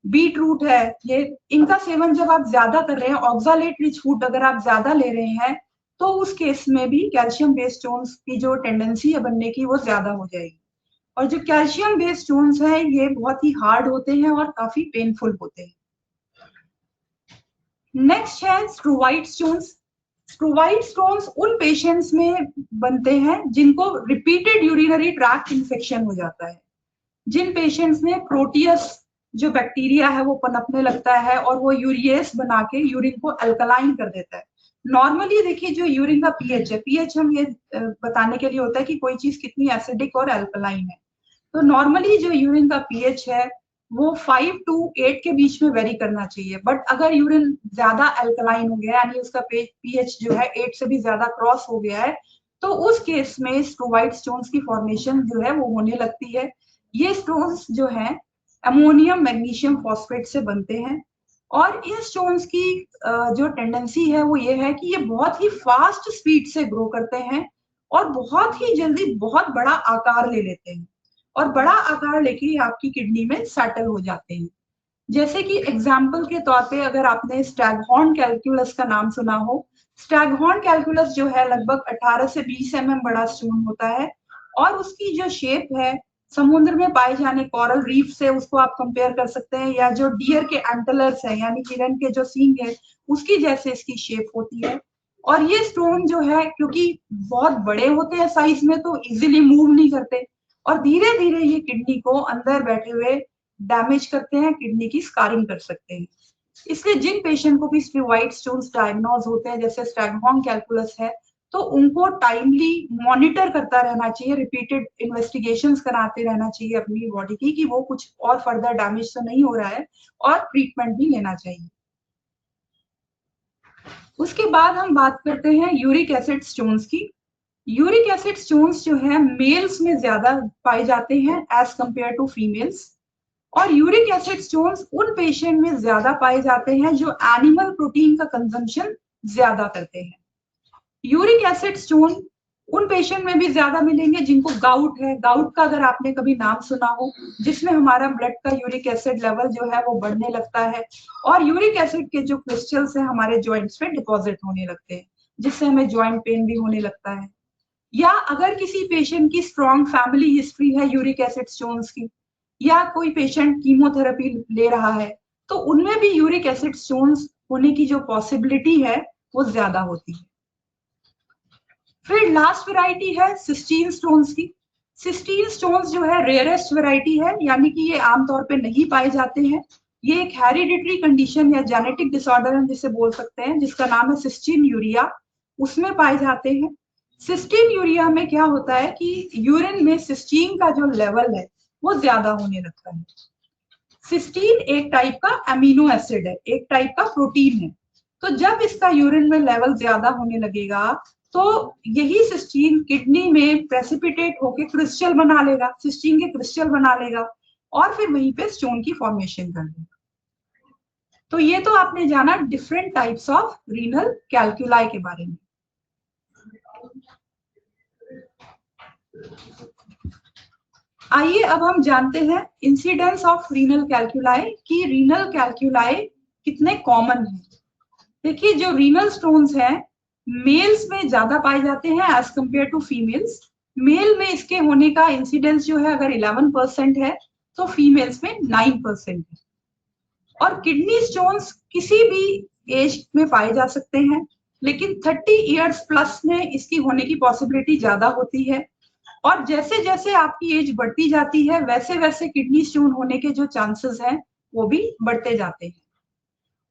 बीट रूट है, ये इनका सेवन जब आप ज्यादा कर रहे हैं, ऑक्सालेट रिच फूड अगर आप ज्यादा ले रहे हैं, तो उस केस में भी कैल्शियम बेस्ड स्टोन्स की जो टेंडेंसी है बनने की वो ज्यादा हो जाएगी। और जो कैल्शियम बेस्ड स्टोन्स हैं ये बहुत ही हार्ड होते हैं और काफी पेनफुल होते हैं। नेक्स्ट है स्ट्रोवाइट स्टोन्स। स्ट्रोवाइट स्टोन्स उन पेशेंट्स में बनते हैं जिनको रिपीटेड यूरिनरी ट्रैक्ट इन्फेक्शन हो जाता है, जिन पेशेंट्स में प्रोटियस जो बैक्टीरिया है वो पनपने लगता है और वो यूरियस बना के यूरिन को अल्कलाइन कर देता है। नॉर्मली देखिए जो यूरिन का पीएच है, पीएच हम ये बताने के लिए होता है कि कोई चीज कितनी एसिडिक और अल्कलाइन है, तो नॉर्मली जो यूरिन का पीएच है वो 5 to 8 के बीच में वेरी करना चाहिए, बट अगर यूरिन ज्यादा अल्कलाइन हो गया यानी उसका पीएच जो है 8 से भी ज्यादा क्रॉस हो गया है, तो उस केस में स्ट्रोवाइट स्टोन्स की फॉर्मेशन जो है वो होने लगती है। ये स्टोन्स जो है अमोनियम मैग्नीशियम फॉस्फेट से बनते हैं, और इन स्टोन्स की जो टेंडेंसी है वो ये है कि ये बहुत ही फास्ट स्पीड से ग्रो करते हैं और बहुत ही जल्दी बहुत बड़ा आकार ले लेते हैं, और बड़ा आकार लेके आपकी किडनी में सेटल हो जाते हैं। जैसे कि एग्जाम्पल के तौर पे अगर आपने स्टैगहॉर्न कैल्कुलस का नाम सुना हो, स्टैगहॉर्न कैल्कुलस जो है लगभग 18 से 20 mm बड़ा स्टोन होता है, और उसकी जो शेप है समुद्र में पाए जाने कोरल रीफ से उसको आप कंपेयर कर सकते हैं, या जो डियर के एंटलर्स है यानी हिरन के जो सींग है उसकी जैसे इसकी शेप होती है। और ये स्टोन जो है क्योंकि बहुत बड़े होते हैं साइज में तो इजीली मूव नहीं करते, और धीरे धीरे ये किडनी को अंदर बैठे हुए डैमेज करते हैं, किडनी की स्कारिंग कर सकते हैं। इसलिए जिन पेशेंट को भी स्फीवाइड स्टोन्स डायग्नोज होते हैं, जैसे स्टैगहोर्न कैलकुलस है, तो उनको टाइमली मॉनिटर करता रहना चाहिए, रिपीटेड इन्वेस्टिगेशंस कराते रहना चाहिए अपनी बॉडी की कि वो कुछ और फर्दर डैमेज तो नहीं हो रहा है, और ट्रीटमेंट भी लेना चाहिए। उसके बाद हम बात करते हैं यूरिक एसिड स्टोन्स की। यूरिक एसिड स्टोन्स जो है मेल्स में ज्यादा पाए जाते हैं एज कंपेयर टू फीमेल्स, और यूरिक एसिड स्टोन्स उन पेशेंट में ज्यादा पाए जाते हैं जो एनिमल प्रोटीन का कंजम्पशन ज्यादा करते हैं। यूरिक एसिड स्टोन उन पेशेंट में भी ज्यादा मिलेंगे जिनको गाउट है। गाउट का अगर आपने कभी नाम सुना हो, जिसमें हमारा ब्लड का यूरिक एसिड लेवल जो है वो बढ़ने लगता है, और यूरिक एसिड के जो क्रिस्टल्स हैं हमारे जॉइंट्स पे डिपॉजिट होने लगते हैं, जिससे हमें जॉइंट पेन भी होने लगता है। या अगर किसी पेशेंट की स्ट्रॉन्ग फैमिली हिस्ट्री है यूरिक एसिड स्टोन्स की, या कोई पेशेंट कीमोथेरेपी ले रहा है, तो उनमें भी यूरिक एसिड स्टोन्स होने की जो पॉसिबिलिटी है वो ज्यादा होती है। फिर लास्ट वैरायटी है सिस्टीन स्टोन्स की। सिस्टीन स्टोन्स जो है रेयरेस्ट वैरायटी है, यानी कि ये आमतौर पे नहीं पाए जाते हैं। ये एक हेरिडिटरी कंडीशन या जेनेटिक डिसऑर्डर हम जिसे बोल सकते हैं, जिसका नाम है सिस्टीन यूरिया, उसमें पाए जाते हैं। सिस्टीन यूरिया में क्या होता है कि यूरिन में सिस्टीन का जो लेवल है वो ज्यादा होने लगता है। सिस्टीन एक टाइप का अमीनो एसिड है, एक टाइप का प्रोटीन है। तो जब इसका यूरिन में लेवल ज्यादा होने लगेगा तो यही सिस्टीन किडनी में प्रेसिपिटेट होके क्रिस्टल बना लेगा, सिस्टीन के क्रिस्टल बना लेगा, और फिर वहीं पे स्टोन की फॉर्मेशन कर देगा। तो ये तो आपने जाना डिफरेंट टाइप्स ऑफ रीनल कैल्कुलाई के बारे में। आइए अब हम जानते हैं इंसिडेंस ऑफ रीनल कैल्कुलाई, कि रीनल कैल्कुलाई कितने कॉमन है। देखिए जो रीनल स्टोन्स हैं मेल्स में ज्यादा पाए जाते हैं as compared to females. Male में इसके होने का इंसिडेंस जो है अगर 11% है तो फीमेल्स में 9% है। और किडनी स्टोन्स किसी भी एज में पाए जा सकते हैं, लेकिन 30 इयर्स प्लस में इसकी होने की पॉसिबिलिटी ज्यादा होती है। और जैसे जैसे आपकी एज बढ़ती जाती है वैसे वैसे किडनी स्टोन होने के जो चांसेस हैं वो भी बढ़ते जाते हैं।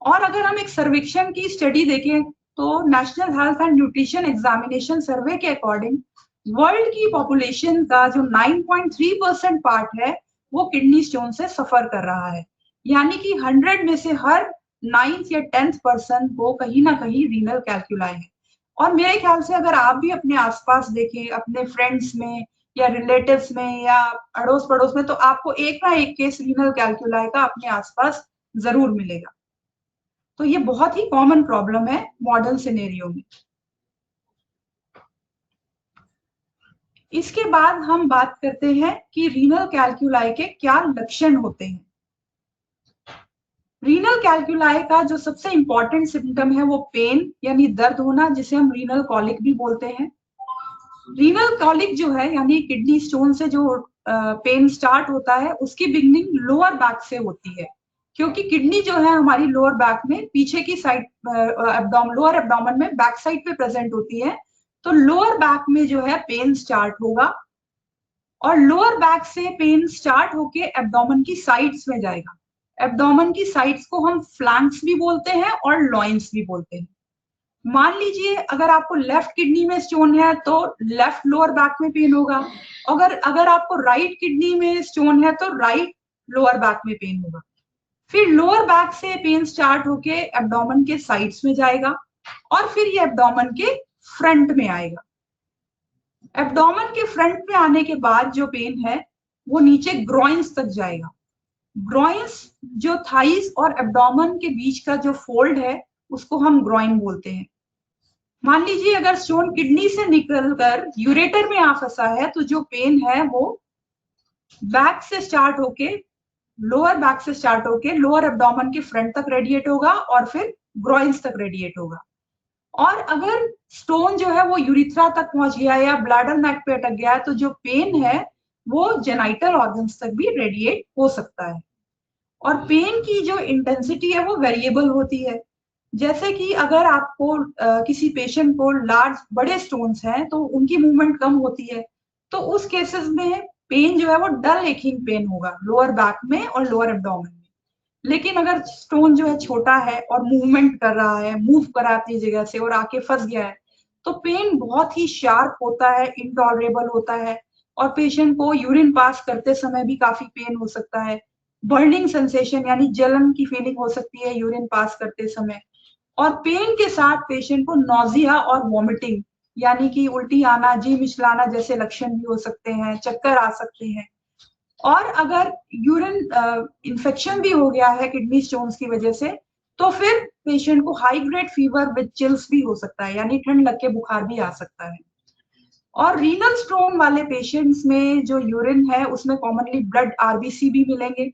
और अगर हम एक सर्वेक्षण की स्टडी देखें तो national health and nutrition examination survey के अकॉर्डिंग वर्ल्ड की पॉपुलेशन का जो 9.3% पार्ट है वो किडनी स्टोन से सफर कर रहा है, यानी कि 100 में से हर 9th या 10th पर्सन को कहीं ना कहीं रीनल कैल्कुलाई है। और मेरे ख्याल से अगर आप भी अपने आसपास देखें, अपने फ्रेंड्स में या रिलेटिव्स में या अड़ोस पड़ोस में, तो आपको एक ना एक केस रीनल कैल्कुलाई का अपने आसपास जरूर मिलेगा। तो ये बहुत ही कॉमन प्रॉब्लम है मॉडर्न सिनेरियो में। इसके बाद हम बात करते हैं कि रीनल कैल्कुलाई के क्या लक्षण होते हैं। रीनल कैल्कुलाई का जो सबसे इंपॉर्टेंट सिम्टम है वो पेन यानी दर्द होना, जिसे हम रीनल कॉलिक भी बोलते हैं। रीनल कॉलिक जो है यानी किडनी स्टोन से जो पेन स्टार्ट होता है उसकी बिगनिंग लोअर बैक से होती है, क्योंकि किडनी जो है हमारी लोअर बैक में पीछे की साइड लोअर एब्डोमेन में बैक साइड पे प्रेजेंट होती है। तो लोअर बैक में जो है पेन स्टार्ट होगा, और लोअर बैक से पेन स्टार्ट होके एब्डोमेन की साइड्स में जाएगा। एब्डोमेन की साइड्स को हम फ्लैंक्स भी बोलते हैं और लॉइंस भी बोलते हैं। मान लीजिए अगर आपको लेफ्ट किडनी में स्टोन है तो लेफ्ट लोअर बैक में पेन होगा, अगर आपको राइट किडनी में स्टोन है तो राइट लोअर बैक में पेन होगा। फिर लोअर बैक से पेन स्टार्ट होके एब्डोमेन के साइड्स में जाएगा, और फिर ये एब्डोमेन के फ्रंट में आएगा। एब्डोमेन के फ्रंट में आने के बाद जो पेन है वो नीचे ग्रॉइंस तक जाएगा। ग्रॉइंस जो थाइस और एब्डोमेन के बीच का जो फोल्ड है उसको हम ग्रॉइन बोलते हैं। मान लीजिए अगर स्टोन किडनी से निकलकर यूरेटर में आ फंसा है तो जो पेन है वो बैक से स्टार्ट होके लोअर बैक से स्टार्ट होके लोअर एब्डोमेन के फ्रंट तक रेडिएट होगा और फिर ग्रॉइंस तक रेडिएट होगा। और अगर स्टोन जो है वो यूरिथ्रा तक पहुंच गया या ब्लैडर नेक पे अटक गया है तो जो पेन है वो जेनाइटल ऑर्गन्स तक भी रेडिएट हो सकता है। और पेन की जो इंटेंसिटी है वो वेरिएबल होती है। जैसे कि अगर आपको किसी पेशेंट को बड़े स्टोन्स हैं तो उनकी मूवमेंट कम होती है, तो उस केसेस में पेन जो है वो डल एकिंग पेन होगा लोअर बैक में और लोअर एब्डोमेन में। लेकिन अगर स्टोन जो है छोटा है और मूवमेंट कर रहा है, मूव करा अपनी जगह से और आके फंस गया है, तो पेन बहुत ही शार्प होता है, इनटॉलरेबल होता है, और पेशेंट को यूरिन पास करते समय भी काफी पेन हो सकता है। बर्निंग सेंसेशन यानी जलन की फीलिंग हो सकती है यूरिन पास करते समय। और पेन के साथ पेशेंट को नॉजिया और वॉमिटिंग यानी कि उल्टी आना, जी मिचलाना जैसे लक्षण भी हो सकते हैं, चक्कर आ सकते हैं। और अगर यूरिन इन्फेक्शन भी हो गया है किडनी स्टोन्स की वजह से, तो फिर पेशेंट को high grade fever with chills भी हो सकता है, यानी ठंड लग के बुखार भी आ सकता है। और रीनल स्टोन वाले पेशेंट्स में जो यूरिन है उसमें कॉमनली ब्लड आरबीसी भी मिलेंगे,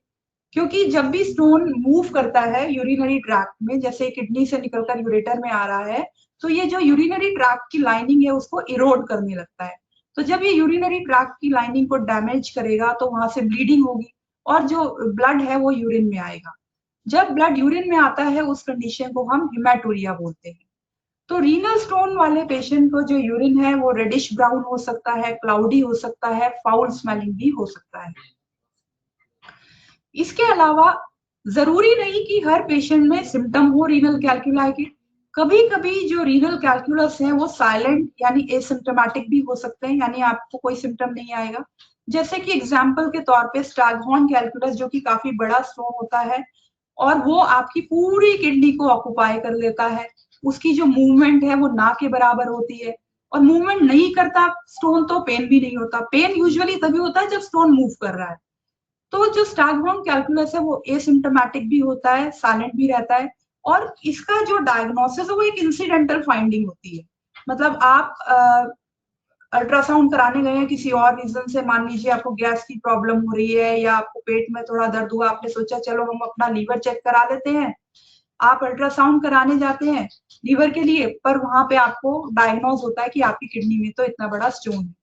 क्योंकि जब भी स्टोन मूव करता है यूरिनरी ट्रैक्ट में, जैसे किडनी से निकलकर यूरेटर में आ रहा है, तो ये जो यूरिनरी ट्रैक्ट की लाइनिंग है उसको इरोड करने लगता है। तो जब ये यूरिनरी ट्रैक्ट की लाइनिंग को डैमेज करेगा तो वहां से ब्लीडिंग होगी और जो ब्लड है वो यूरिन में आएगा। जब ब्लड यूरिन में आता है उस कंडीशन को हम हिमेटूरिया बोलते हैं। तो रीनल स्टोन वाले पेशेंट को जो यूरिन है वो रेडिश ब्राउन हो सकता है, क्लाउडी हो सकता है, फाउल स्मेलिंग भी हो सकता है। इसके अलावा जरूरी नहीं कि हर पेशेंट में सिम्टम हो रीनल कैल्कुलाई के। कभी कभी जो रीनल कैल्कुलस है वो साइलेंट यानी एसिम्टोमेटिक भी हो सकते हैं, यानी आपको कोई सिम्टम नहीं आएगा। जैसे कि एग्जाम्पल के तौर पे स्टैगहॉर्न कैल्कुलस, जो कि काफी बड़ा स्टोन होता है और वो आपकी पूरी किडनी को ऑक्युपाई कर लेता है। उसकी जो मूवमेंट है वो ना के बराबर होती है, और मूवमेंट नहीं करता स्टोन तो पेन भी नहीं होता। पेन यूजुअली तभी होता है जब स्टोन मूव कर रहा है। तो जो स्टैगहॉर्न कैल्कुलस है वो एसिम्प्टोमेटिक भी होता है, साइलेंट भी रहता है, और इसका जो डायग्नोसिस है वो एक इंसिडेंटल फाइंडिंग होती है। मतलब आप अल्ट्रासाउंड कराने गए हैं किसी और रीजन से, मान लीजिए आपको गैस की प्रॉब्लम हो रही है या आपको पेट में थोड़ा दर्द हुआ, आपने सोचा चलो हम अपना लीवर चेक करा लेते हैं। आप अल्ट्रासाउंड कराने जाते हैं लीवर के लिए, पर वहां पे आपको डायग्नोज होता है कि आपकी किडनी में तो इतना बड़ा स्टोन है।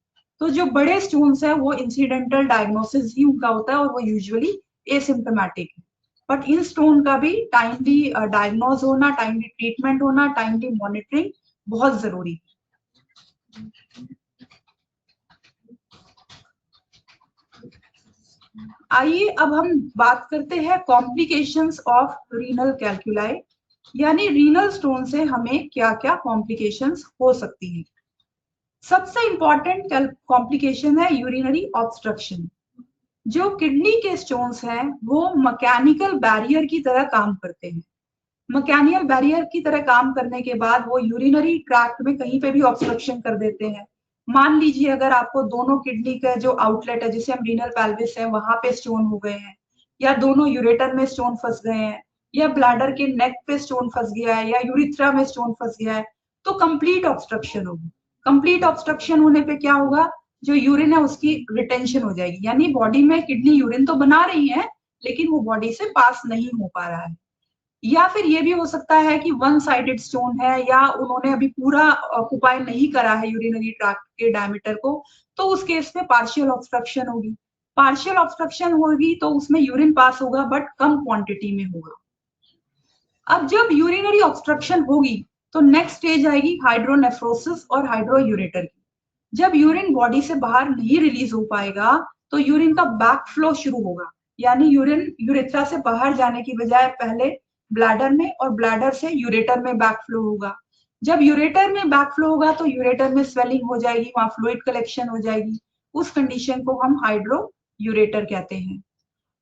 तो जो बड़े स्टोन्स है वो इंसिडेंटल डायग्नोसिस ही उनका होता है और वो यूजुअली एसिम्प्टोमेटिक है। बट इन स्टोन का भी टाइमली डायग्नोज होना, टाइमली ट्रीटमेंट होना, टाइमली मॉनिटरिंग बहुत जरूरी है। आइए अब हम बात करते हैं कॉम्प्लिकेशंस ऑफ रीनल कैल्कुलाई, यानी रीनल स्टोन से हमें क्या क्या कॉम्प्लिकेशंस हो सकती हैं। सबसे इंपॉर्टेंट कॉम्प्लिकेशन है यूरिनरी ऑब्स्ट्रक्शन। जो किडनी के स्टोन्स हैं वो मैकेनिकल बैरियर की तरह काम करते हैं। मैकेनिकल बैरियर की तरह काम करने के बाद वो यूरिनरी ट्रैक्ट में कहीं पे भी ऑब्स्ट्रक्शन कर देते हैं। मान लीजिए अगर आपको दोनों किडनी का जो आउटलेट है, जिसे हम रीनल पेल्विस है, वहां पे स्टोन हो गए हैं, या दोनों यूरेटर में स्टोन फंस गए हैं, या ब्लैडर के नेक पे स्टोन फंस गया है, या यूरिथ्रा में स्टोन फंस गया है, तो कंप्लीट ऑब्स्ट्रक्शन होगी। कंप्लीट ऑब्स्ट्रक्शन होने पे क्या होगा, जो यूरिन है उसकी रिटेंशन हो जाएगी, यानी बॉडी में किडनी यूरिन तो बना रही है लेकिन वो बॉडी से पास नहीं हो पा रहा है। या फिर ये भी हो सकता है कि वन साइडेड स्टोन है, या उन्होंने अभी पूरा ऑक्युपाई नहीं करा है यूरिनरी ट्रैक्ट के डायमीटर को, तो उस केस में पार्शियल ऑब्स्ट्रक्शन होगी। पार्शियल ऑब्स्ट्रक्शन होगी तो उसमें यूरिन पास होगा बट कम क्वांटिटी में होगा। अब जब यूरिनरी ऑब्स्ट्रक्शन होगी तो नेक्स्ट स्टेज आएगी हाइड्रोनेफ्रोसिस और हाइड्रोयूरेटर की। जब यूरिन बॉडी से बाहर नहीं रिलीज हो पाएगा तो यूरिन का बैक फ्लो शुरू होगा, यानी यूरिन यूरेथ्रा से बाहर जाने की बजाय पहले ब्लैडर में और ब्लैडर से यूरेटर में बैक फ्लो होगा। जब यूरेटर में बैक फ्लो होगा तो यूरेटर में स्वेलिंग हो जाएगी, वहां फ्लूइड कलेक्शन हो जाएगी। उस कंडीशन को हम हाइड्रो यूरेटर कहते हैं।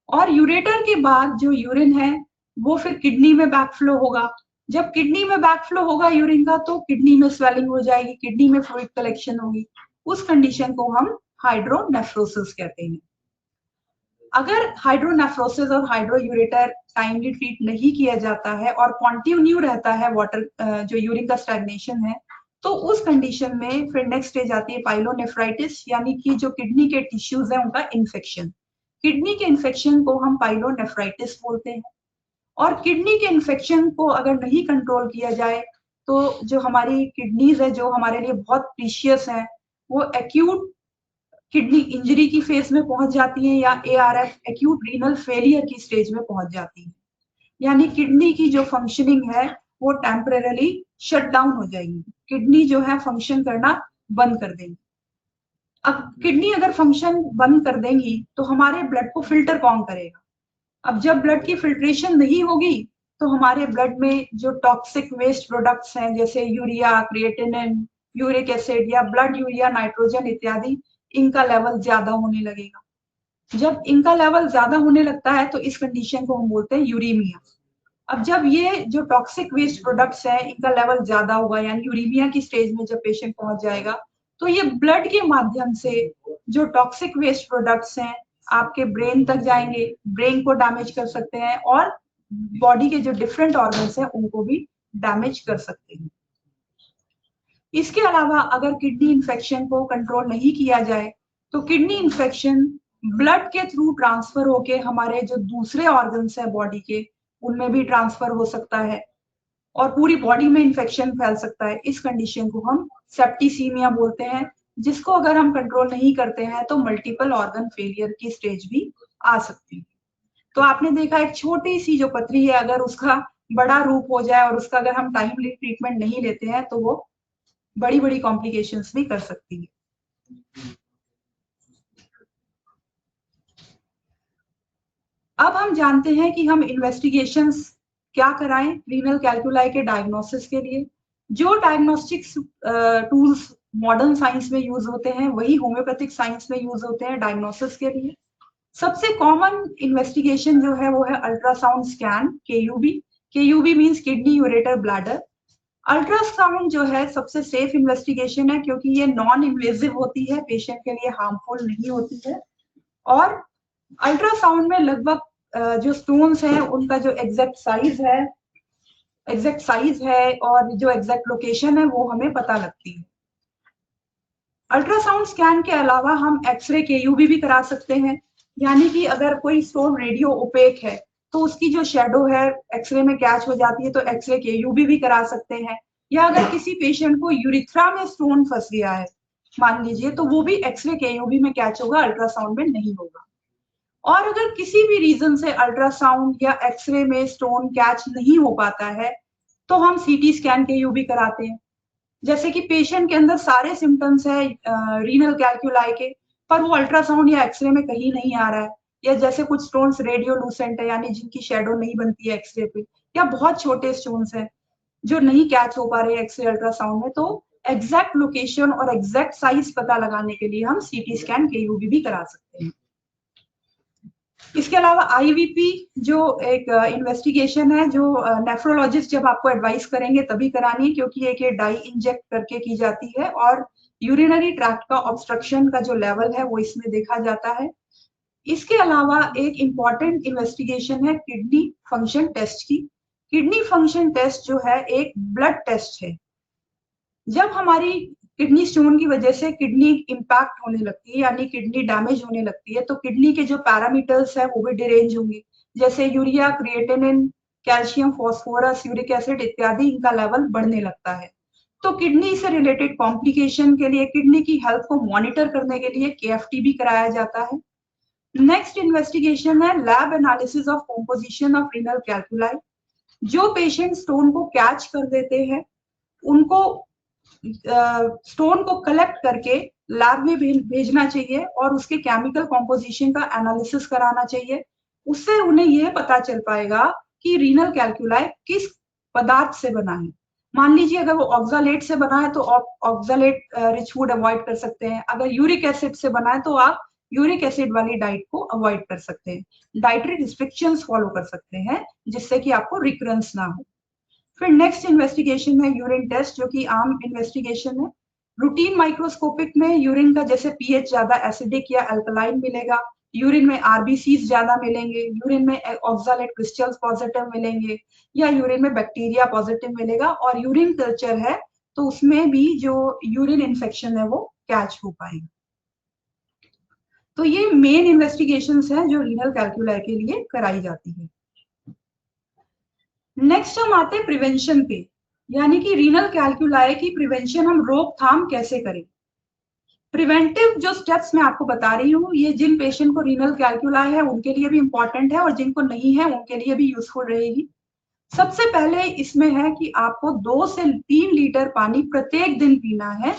और यूरेटर के बाद जो यूरिन है वो फिर किडनी में बैकफ्लो होगा। जब किडनी में बैकफ्लो होगा यूरिन का तो किडनी में स्वेलिंग हो जाएगी, किडनी में फ्लूइड कलेक्शन होगी। उस कंडीशन को हम हाइड्रोनेफ्रोसिस कहते हैं। अगर हाइड्रोनेफ्रोसिस और हाइड्रोयूरेटर टाइमली ट्रीट नहीं किया जाता है और कॉन्टिन्यू रहता है वाटर जो यूरिन का स्टैग्नेशन है, तो उस कंडीशन में फिर नेक्स्ट स्टेज आती है पाइलोनेफ्राइटिस, यानी कि जो किडनी के टिश्यूज हैं उनका इन्फेक्शन। किडनी के इन्फेक्शन को हम पाइलोनेफ्राइटिस बोलते हैं। और किडनी के इन्फेक्शन को अगर नहीं कंट्रोल किया जाए तो जो हमारी किडनीज है, जो हमारे लिए बहुत प्रीशियस है, वो एक्यूट किडनी इंजरी की फेज में पहुंच जाती है या ARF एक्यूट रीनल फेलियर की स्टेज में पहुंच जाती है, यानी किडनी की जो फंक्शनिंग है वो टेम्परेरली शट डाउन हो जाएगी, किडनी जो है फंक्शन करना बंद कर देंगी। अब किडनी अगर फंक्शन बंद कर देंगी तो हमारे ब्लड को फिल्टर कौन करेगा? अब जब ब्लड की फिल्ट्रेशन नहीं होगी तो हमारे ब्लड में जो टॉक्सिक वेस्ट प्रोडक्ट्स हैं जैसे यूरिया, क्रिएटिनिन, यूरिक एसिड या ब्लड यूरिया, नाइट्रोजन इत्यादि, इनका लेवल ज्यादा होने लगेगा। जब इनका लेवल ज्यादा होने लगता है तो इस कंडीशन को हम बोलते हैं यूरीमिया। अब जब ये जो टॉक्सिक वेस्ट प्रोडक्ट्स हैं इनका लेवल ज्यादा होगा, यानी यूरीमिया की स्टेज में जब पेशेंट पहुंच जाएगा तो ये ब्लड के माध्यम से जो टॉक्सिक वेस्ट प्रोडक्ट्स हैं आपके ब्रेन तक जाएंगे, ब्रेन को डैमेज कर सकते हैं और बॉडी के जो डिफरेंट ऑर्गन्स हैं उनको भी डैमेज कर सकते हैं। इसके अलावा अगर किडनी इन्फेक्शन को कंट्रोल नहीं किया जाए तो किडनी इन्फेक्शन ब्लड के थ्रू ट्रांसफर होके हमारे जो दूसरे ऑर्गन्स है बॉडी के उनमें भी ट्रांसफर हो सकता है और पूरी बॉडी में इन्फेक्शन फैल सकता है। इस कंडीशन को हम सेप्टिसीमिया बोलते हैं, जिसको अगर हम कंट्रोल नहीं करते हैं तो मल्टीपल ऑर्गन फेलियर की स्टेज भी आ सकती है। तो आपने देखा एक छोटी सी जो पथरी है अगर उसका बड़ा रूप हो जाए और उसका अगर हम टाइमली ट्रीटमेंट नहीं लेते हैं तो वो बड़ी बड़ी कॉम्प्लिकेशंस भी कर सकती है। अब हम जानते हैं कि हम इन्वेस्टिगेशंस क्या कराएं रीनल कैल्कुलाई के डायग्नोसिस के लिए। जो डायग्नोस्टिक्स टूल्स मॉडर्न साइंस में यूज होते हैं वही होम्योपैथिक साइंस में यूज होते हैं डायग्नोसिस के लिए। सबसे कॉमन इन्वेस्टिगेशन जो है वो है ultrasound scan, KUB। KUB means kidney ureter bladder. Ultrasound जो है सबसे सेफ इन्वेस्टिगेशन है क्योंकि ये नॉन इन्वेजिव होती है, पेशेंट के लिए हार्मफुल नहीं होती है और अल्ट्रासाउंड में लगभग जो स्टोन्स हैं उनका जो एग्जैक्ट साइज है और जो एग्जैक्ट लोकेशन है वो हमें पता लगती है। अल्ट्रासाउंड स्कैन के अलावा हम एक्सरे KUB भी करा सकते हैं, यानी कि अगर कोई स्टोन रेडियो ओपेक है तो उसकी जो शेडो है एक्सरे में कैच हो जाती है तो एक्सरे KUB भी करा सकते हैं। या अगर किसी पेशेंट को यूरिथ्रा में स्टोन फंस गया है मान लीजिए तो वो भी एक्सरे KUB में कैच होगा, अल्ट्रासाउंड में नहीं होगा। और अगर किसी भी रीजन से अल्ट्रासाउंड या एक्सरे में स्टोन कैच नहीं हो पाता है तो हम CT स्कैन KUB कराते हैं। जैसे कि पेशेंट के अंदर सारे सिम्टम्स है रीनल कैल्कुलाई के पर वो अल्ट्रासाउंड या एक्सरे में कहीं नहीं आ रहा है, या जैसे कुछ स्टोन्स रेडियोलूसेंट है यानी जिनकी शेडो नहीं बनती है एक्सरे पे, या बहुत छोटे स्टोन्स हैं जो नहीं कैच हो पा रहे हैं एक्सरे अल्ट्रासाउंड में, तो एग्जैक्ट लोकेशन और एग्जैक्ट साइज पता लगाने के लिए हम CT स्कैन KUB भी करा सकते हैं। इसके अलावा IVP जो एक इन्वेस्टिगेशन है जो नेफ्रोलॉजिस्ट जब आपको एडवाइस करेंगे तभी करानी है क्योंकि एक ये डाई इंजेक्ट करके की जाती है और यूरिनरी ट्रैक्ट का ऑब्स्ट्रक्शन का जो लेवल है वो इसमें देखा जाता है। इसके अलावा एक इम्पॉर्टेंट इन्वेस्टिगेशन है किडनी फंक्शन टेस्ट की। किडनी फंक्शन टेस्ट जो है एक ब्लड टेस्ट है। जब हमारी किडनी स्टोन की वजह से किडनी इंपैक्ट होने लगती है यानी किडनी डैमेज होने लगती है तो किडनी के जो पैरामीटर्स है वो भी डिरेंज होंगे, जैसे urea, creatinine, calcium, phosphorus, uric acid इत्यादि, इनका लेवल बढ़ने लगता है। तो किडनी से रिलेटेड कॉम्प्लिकेशन के लिए, किडनी की हेल्थ को मॉनिटर करने के लिए KFT भी कराया जाता है। नेक्स्ट इन्वेस्टिगेशन है lab analysis of composition of renal कैल्कुलाई। जो पेशेंट स्टोन को कैच कर देते हैं उनको स्टोन को कलेक्ट करके लैब में भेजना चाहिए और उसके केमिकल कॉम्पोजिशन का एनालिसिस कराना चाहिए। उससे उन्हें यह पता चल पाएगा कि रीनल कैल्कुलाई किस पदार्थ से बना है। मान लीजिए अगर वो ऑक्सालेट से बना है तो ऑक्सालेट रिच फूड अवॉइड कर सकते हैं, अगर यूरिक एसिड से बना है तो आप यूरिक एसिड वाली डाइट को अवॉइड कर सकते हैं, डाइटरी रिस्ट्रिक्शंस फॉलो कर सकते हैं जिससे कि आपको रिकरेंस ना हो। फिर नेक्स्ट इन्वेस्टिगेशन है यूरिन टेस्ट जो कि आम इन्वेस्टिगेशन है। रूटीन माइक्रोस्कोपिक में यूरिन का जैसे पीएच ज्यादा एसिडिक या अल्कलाइन मिलेगा, यूरिन में RBCs ज्यादा मिलेंगे, यूरिन में ऑक्सालेट क्रिस्टल्स पॉजिटिव मिलेंगे या यूरिन में बैक्टीरिया पॉजिटिव मिलेगा और यूरिन कल्चर है तो उसमें भी जो यूरिन इन्फेक्शन है वो कैच हो पाएगा। तो ये मेन इन्वेस्टिगेशंस हैं जो रीनल कैल्कुलाई के लिए कराई जाती है। नेक्स्ट हम आते हैं प्रिवेंशन पे, यानी कि रीनल कैल्कुलाई की प्रिवेंशन हम रोकथाम कैसे करें। प्रिवेंटिव जो स्टेप्स मैं आपको बता रही हूँ, ये जिन पेशेंट को रीनल कैल्कुलाई है उनके लिए भी इंपॉर्टेंट है और जिनको नहीं है उनके लिए भी यूजफुल रहेगी। सबसे पहले इसमें है कि आपको 2 से 3 लीटर पानी प्रत्येक दिन पीना है,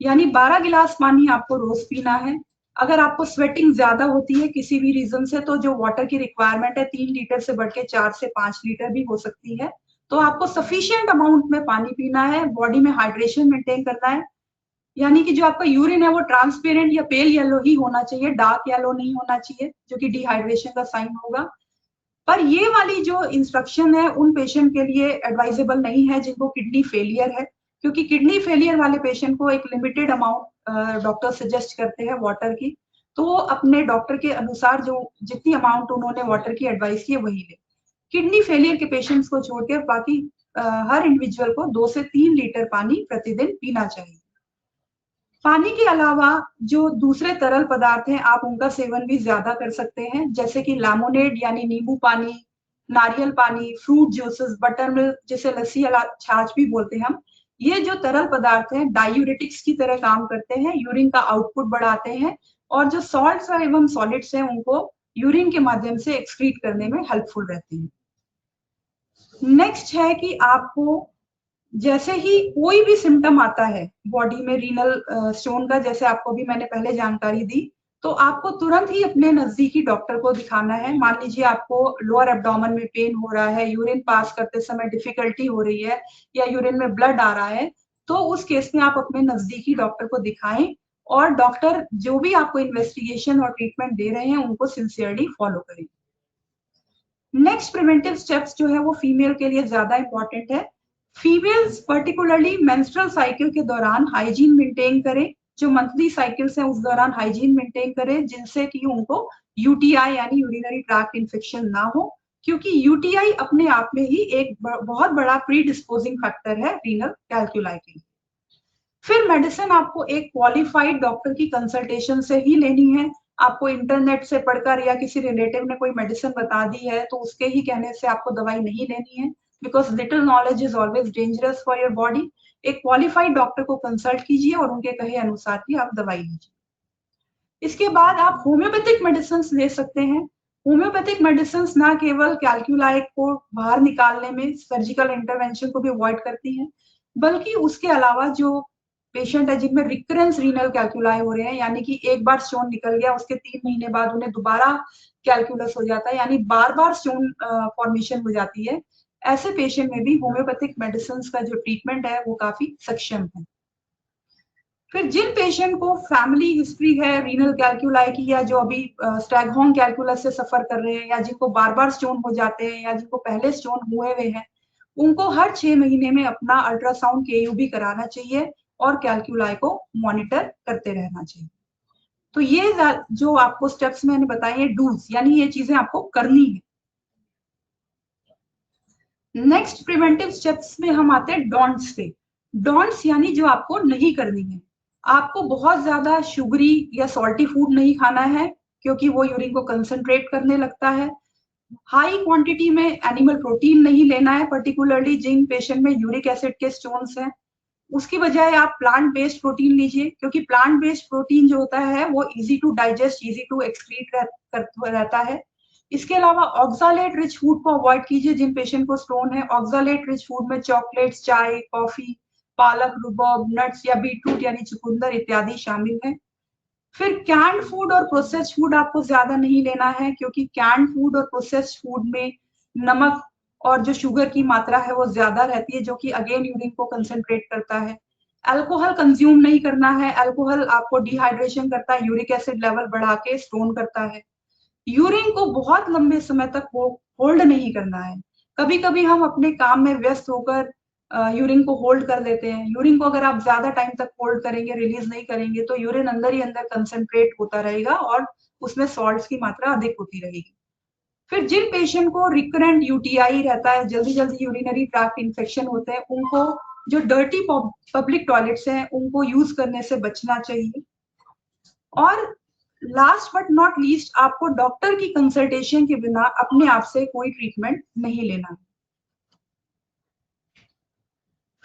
यानी 12 गिलास पानी आपको रोज पीना है। अगर आपको स्वेटिंग ज्यादा होती है किसी भी रीजन से, तो जो वाटर की रिक्वायरमेंट है 3 लीटर से बढ़ के 4 से 5 लीटर भी हो सकती है। तो आपको सफिशिएंट अमाउंट में पानी पीना है, बॉडी में हाइड्रेशन मेंटेन करना है, यानी कि जो आपका यूरिन है वो ट्रांसपेरेंट या पेल येलो ही होना चाहिए, डार्क येलो नहीं होना चाहिए, जो कि डिहाइड्रेशन का साइन होगा। पर ये वाली जो इंस्ट्रक्शन है उन पेशेंट के लिए एडवाइजेबल नहीं है जिनको किडनी फेलियर है, क्योंकि किडनी फेलियर वाले पेशेंट को एक लिमिटेड अमाउंट डॉक्टर सजेस्ट करते हैं वाटर की, तो वो अपने डॉक्टर के अनुसार जो जितनी अमाउंट उन्होंने वाटर की एडवाइस की है वही ले। किडनी फेलियर के पेशेंट्स को छोड़कर बाकी हर इंडिविजुअल को 2 से 3 लीटर पानी प्रतिदिन पीना चाहिए। पानी के अलावा जो दूसरे तरल पदार्थ हैं आप उनका सेवन भी ज्यादा कर सकते हैं, जैसे कि लेमोनेड यानी नींबू पानी, नारियल पानी, फ्रूट जूसेस, बटर मिल्क जिसे लस्सी या छाछ भी बोलते हैं हम। ये जो तरल पदार्थ हैं डायूरेटिक्स की तरह काम करते हैं, यूरिन का आउटपुट बढ़ाते हैं और जो सॉल्ट्स एवं सॉलिड्स हैं उनको यूरिन के माध्यम से एक्सक्रीट करने में हेल्पफुल रहते हैं। नेक्स्ट है कि आपको जैसे ही कोई भी सिम्टम आता है बॉडी में रीनल स्टोन का, जैसे आपको भी मैंने पहले जानकारी दी, तो आपको तुरंत ही अपने नजदीकी डॉक्टर को दिखाना है। मान लीजिए आपको लोअर एब्डोमेन में पेन हो रहा है, यूरिन पास करते समय डिफिकल्टी हो रही है या यूरिन में ब्लड आ रहा है, तो उस केस में आप अपने नजदीकी डॉक्टर को दिखाएं और डॉक्टर जो भी आपको इन्वेस्टिगेशन और ट्रीटमेंट दे रहे हैं उनको सिंसियरली फॉलो करें। नेक्स्ट प्रिवेंटिव स्टेप्स जो है वो फीमेल के लिए ज्यादा इंपॉर्टेंट है। फीमेल्स पर्टिकुलरली मेंस्ट्रुअल साइकिल के दौरान हाइजीन मेंटेन करें, जो मंथली साइकिल्स हैं उस दौरान हाइजीन मेंटेन करें, जिनसे कि उनको यूटीआई यानी यूरिनरी ट्रैक्ट इन्फेक्शन ना हो, क्योंकि यूटीआई अपने आप में ही एक बहुत बड़ा प्री डिस्पोजिंग फैक्टर है रीनल कैल्कुलाई के लिए। फिर मेडिसिन आपको एक क्वालिफाइड डॉक्टर की कंसल्टेशन से ही लेनी है। आपको इंटरनेट से पढ़कर या किसी रिलेटिव ने कोई मेडिसिन बता दी है तो उसके ही कहने से आपको दवाई नहीं लेनी है, because little knowledge is always dangerous for your body. एक क्वालिफाइड डॉक्टर को कंसल्ट कीजिए और उनके कहे अनुसार ही आप दवाई लीजिए। इसके बाद आप होम्योपैथिक मेडिसिन ले सकते हैं। होम्योपैथिक मेडिसिन ना केवल कैल्कुलाई को बाहर निकालने में सर्जिकल इंटरवेंशन को भी अवॉइड करती हैं, बल्कि उसके अलावा जो पेशेंट है जिनमें रिकरेंस रीनल कैल्कुलाई हो रहे हैं, यानी कि एक बार स्टोन निकल गया उसके 3 महीने बाद उन्हें दोबारा कैल्कुलस हो जाता है, यानी बार बार स्टोन फॉर्मेशन हो जाती है, ऐसे पेशेंट में भी होम्योपैथिक मेडिसिन का जो ट्रीटमेंट है वो काफी सक्षम है। फिर जिन पेशेंट को फैमिली हिस्ट्री है रीनल कैल्कुलाई की, या जो अभी स्टैगहोर्न कैल्कुलस से सफर कर रहे हैं, या जिनको बार बार स्टोन हो जाते हैं, या जिनको पहले स्टोन हुए हुए हैं, उनको हर 6 महीने में अपना अल्ट्रासाउंड केयूबी कराना चाहिए और कैल्कुलाई को मॉनिटर करते रहना चाहिए। तो ये जो आपको स्टेप्स मैंने बताए हैं डूज, यानी ये चीजें आपको करनी है। नेक्स्ट प्रिवेंटिव स्टेप्स में हम आते हैं डोंट्स पे। डोंट्स यानी जो आपको नहीं करनी है। आपको बहुत ज्यादा शुगरी या सॉल्टी फूड नहीं खाना है, क्योंकि वो यूरिन को कंसंट्रेट करने लगता है। हाई क्वांटिटी में एनिमल प्रोटीन नहीं लेना है, पर्टिकुलरली जिन पेशेंट में यूरिक एसिड के स्टोन्स हैं। उसकी बजाय आप प्लांट बेस्ड प्रोटीन लीजिए, क्योंकि प्लांट बेस्ड प्रोटीन जो होता है वो easy to digest, easy to excrete रहता है। इसके अलावा ऑक्सालेट रिच फूड को अवॉइड कीजिए जिन पेशेंट को स्टोन है। ऑक्सालेट रिच फूड में चॉकलेट्स, चाय, कॉफी, पालक, रुबाब, नट्स या बीटरूट यानी चुकंदर इत्यादि शामिल है। फिर कैंड फूड और प्रोसेस्ड फूड आपको ज्यादा नहीं लेना है, क्योंकि कैंड फूड और प्रोसेस्ड फूड में नमक और जो शुगर की मात्रा है वो ज्यादा रहती है, जो कि अगेन यूरिन को कंसंट्रेट करता है। अल्कोहल कंज्यूम नहीं करना है, अल्कोहल आपको डिहाइड्रेशन करता है, यूरिक एसिड लेवल बढ़ा के स्टोन करता है। यूरिन को बहुत लंबे समय तक होल्ड नहीं करना है। कभी कभी हम अपने काम में व्यस्त होकर यूरिन को होल्ड कर देते हैं। यूरिन को अगर आप ज्यादा टाइम तक होल्ड करेंगे, रिलीज नहीं करेंगे, तो यूरिन अंदर ही अंदर कंसंट्रेट होता रहेगा और उसमें सॉल्ट्स की मात्रा अधिक होती रहेगी। फिर जिन पेशेंट को रिकरेंट यूटीआई रहता है, जल्दी जल्दी यूरिनरी ट्रैक्ट इन्फेक्शन होते हैं, उनको जो डर्टी पब्लिक टॉयलेट्स हैं उनको यूज करने से बचना चाहिए। और लास्ट बट नॉट लीस्ट, आपको डॉक्टर की कंसल्टेशन के बिना अपने आप से कोई ट्रीटमेंट नहीं लेना।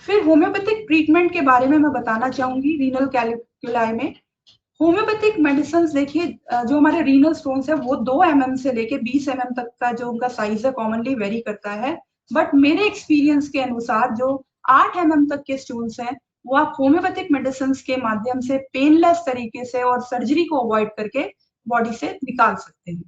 फिर होम्योपैथिक ट्रीटमेंट के बारे में मैं बताना चाहूंगी रीनल कैल्कुलाई में। होम्योपैथिक मेडिसिन देखिए, जो हमारे रीनल स्टोन्स है वो 2 mm से लेके 20 mm तक का जो उनका साइज है कॉमनली वेरी करता है। बट मेरे एक्सपीरियंस के अनुसार जो 8 mm तक के स्टोन्स हैं वो आप होम्योपैथिक मेडिसिन के माध्यम से पेनलेस तरीके से और सर्जरी को अवॉइड करके बॉडी से निकाल सकते हैं।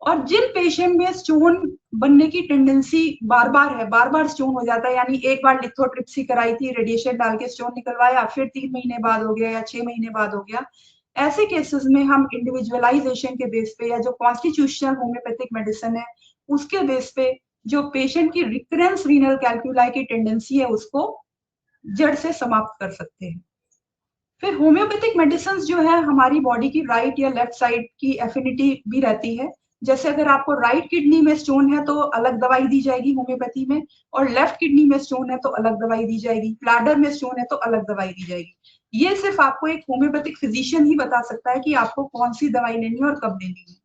और जिन पेशेंट में स्टोन बनने की टेंडेंसी बार बार स्टोन हो जाता है, यानी एक बार लिथोट्रिप्सी कराई थी, रेडिएशन डाल के स्टोन निकलवाया, फिर 3 महीने बाद हो गया या 6 महीने बाद हो गया, ऐसे केसेस में हम इंडिविजुअलाइजेशन के बेस पे या जो कॉन्स्टिट्यूशनल होम्योपैथिक मेडिसिन है उसके बेस पे जो पेशेंट की रिकरेंस रीनल कैल्कुलाई की टेंडेंसी है उसको जड़ से समाप्त कर सकते हैं। फिर होम्योपैथिक मेडिसिन जो है हमारी बॉडी की राइट या लेफ्ट साइड की एफिनिटी भी रहती है। जैसे अगर आपको राइट किडनी में स्टोन है तो अलग दवाई दी जाएगी होम्योपैथी में, और लेफ्ट किडनी में स्टोन है तो अलग दवाई दी जाएगी, ब्लैडर में स्टोन है तो अलग दवाई दी जाएगी। ये सिर्फ आपको एक होम्योपैथिक फिजिशियन ही बता सकता है कि आपको कौन सी दवाई लेनी है और कब लेनी है।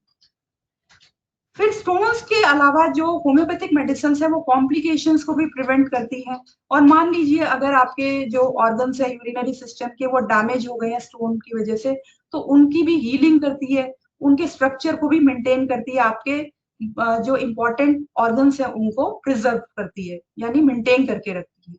फिर स्टोन्स के अलावा जो होम्योपैथिक मेडिसिन है वो कॉम्प्लिकेशंस को भी प्रिवेंट करती है। और मान लीजिए अगर आपके जो ऑर्गन्स है यूरिनरी सिस्टम के वो डैमेज हो गए हैं स्टोन की वजह से, तो उनकी भी हीलिंग करती है, उनके स्ट्रक्चर को भी मेंटेन करती है, आपके जो इम्पोर्टेंट ऑर्गन्स है उनको प्रिजर्व करती है, यानी मेंटेन करके रखती है।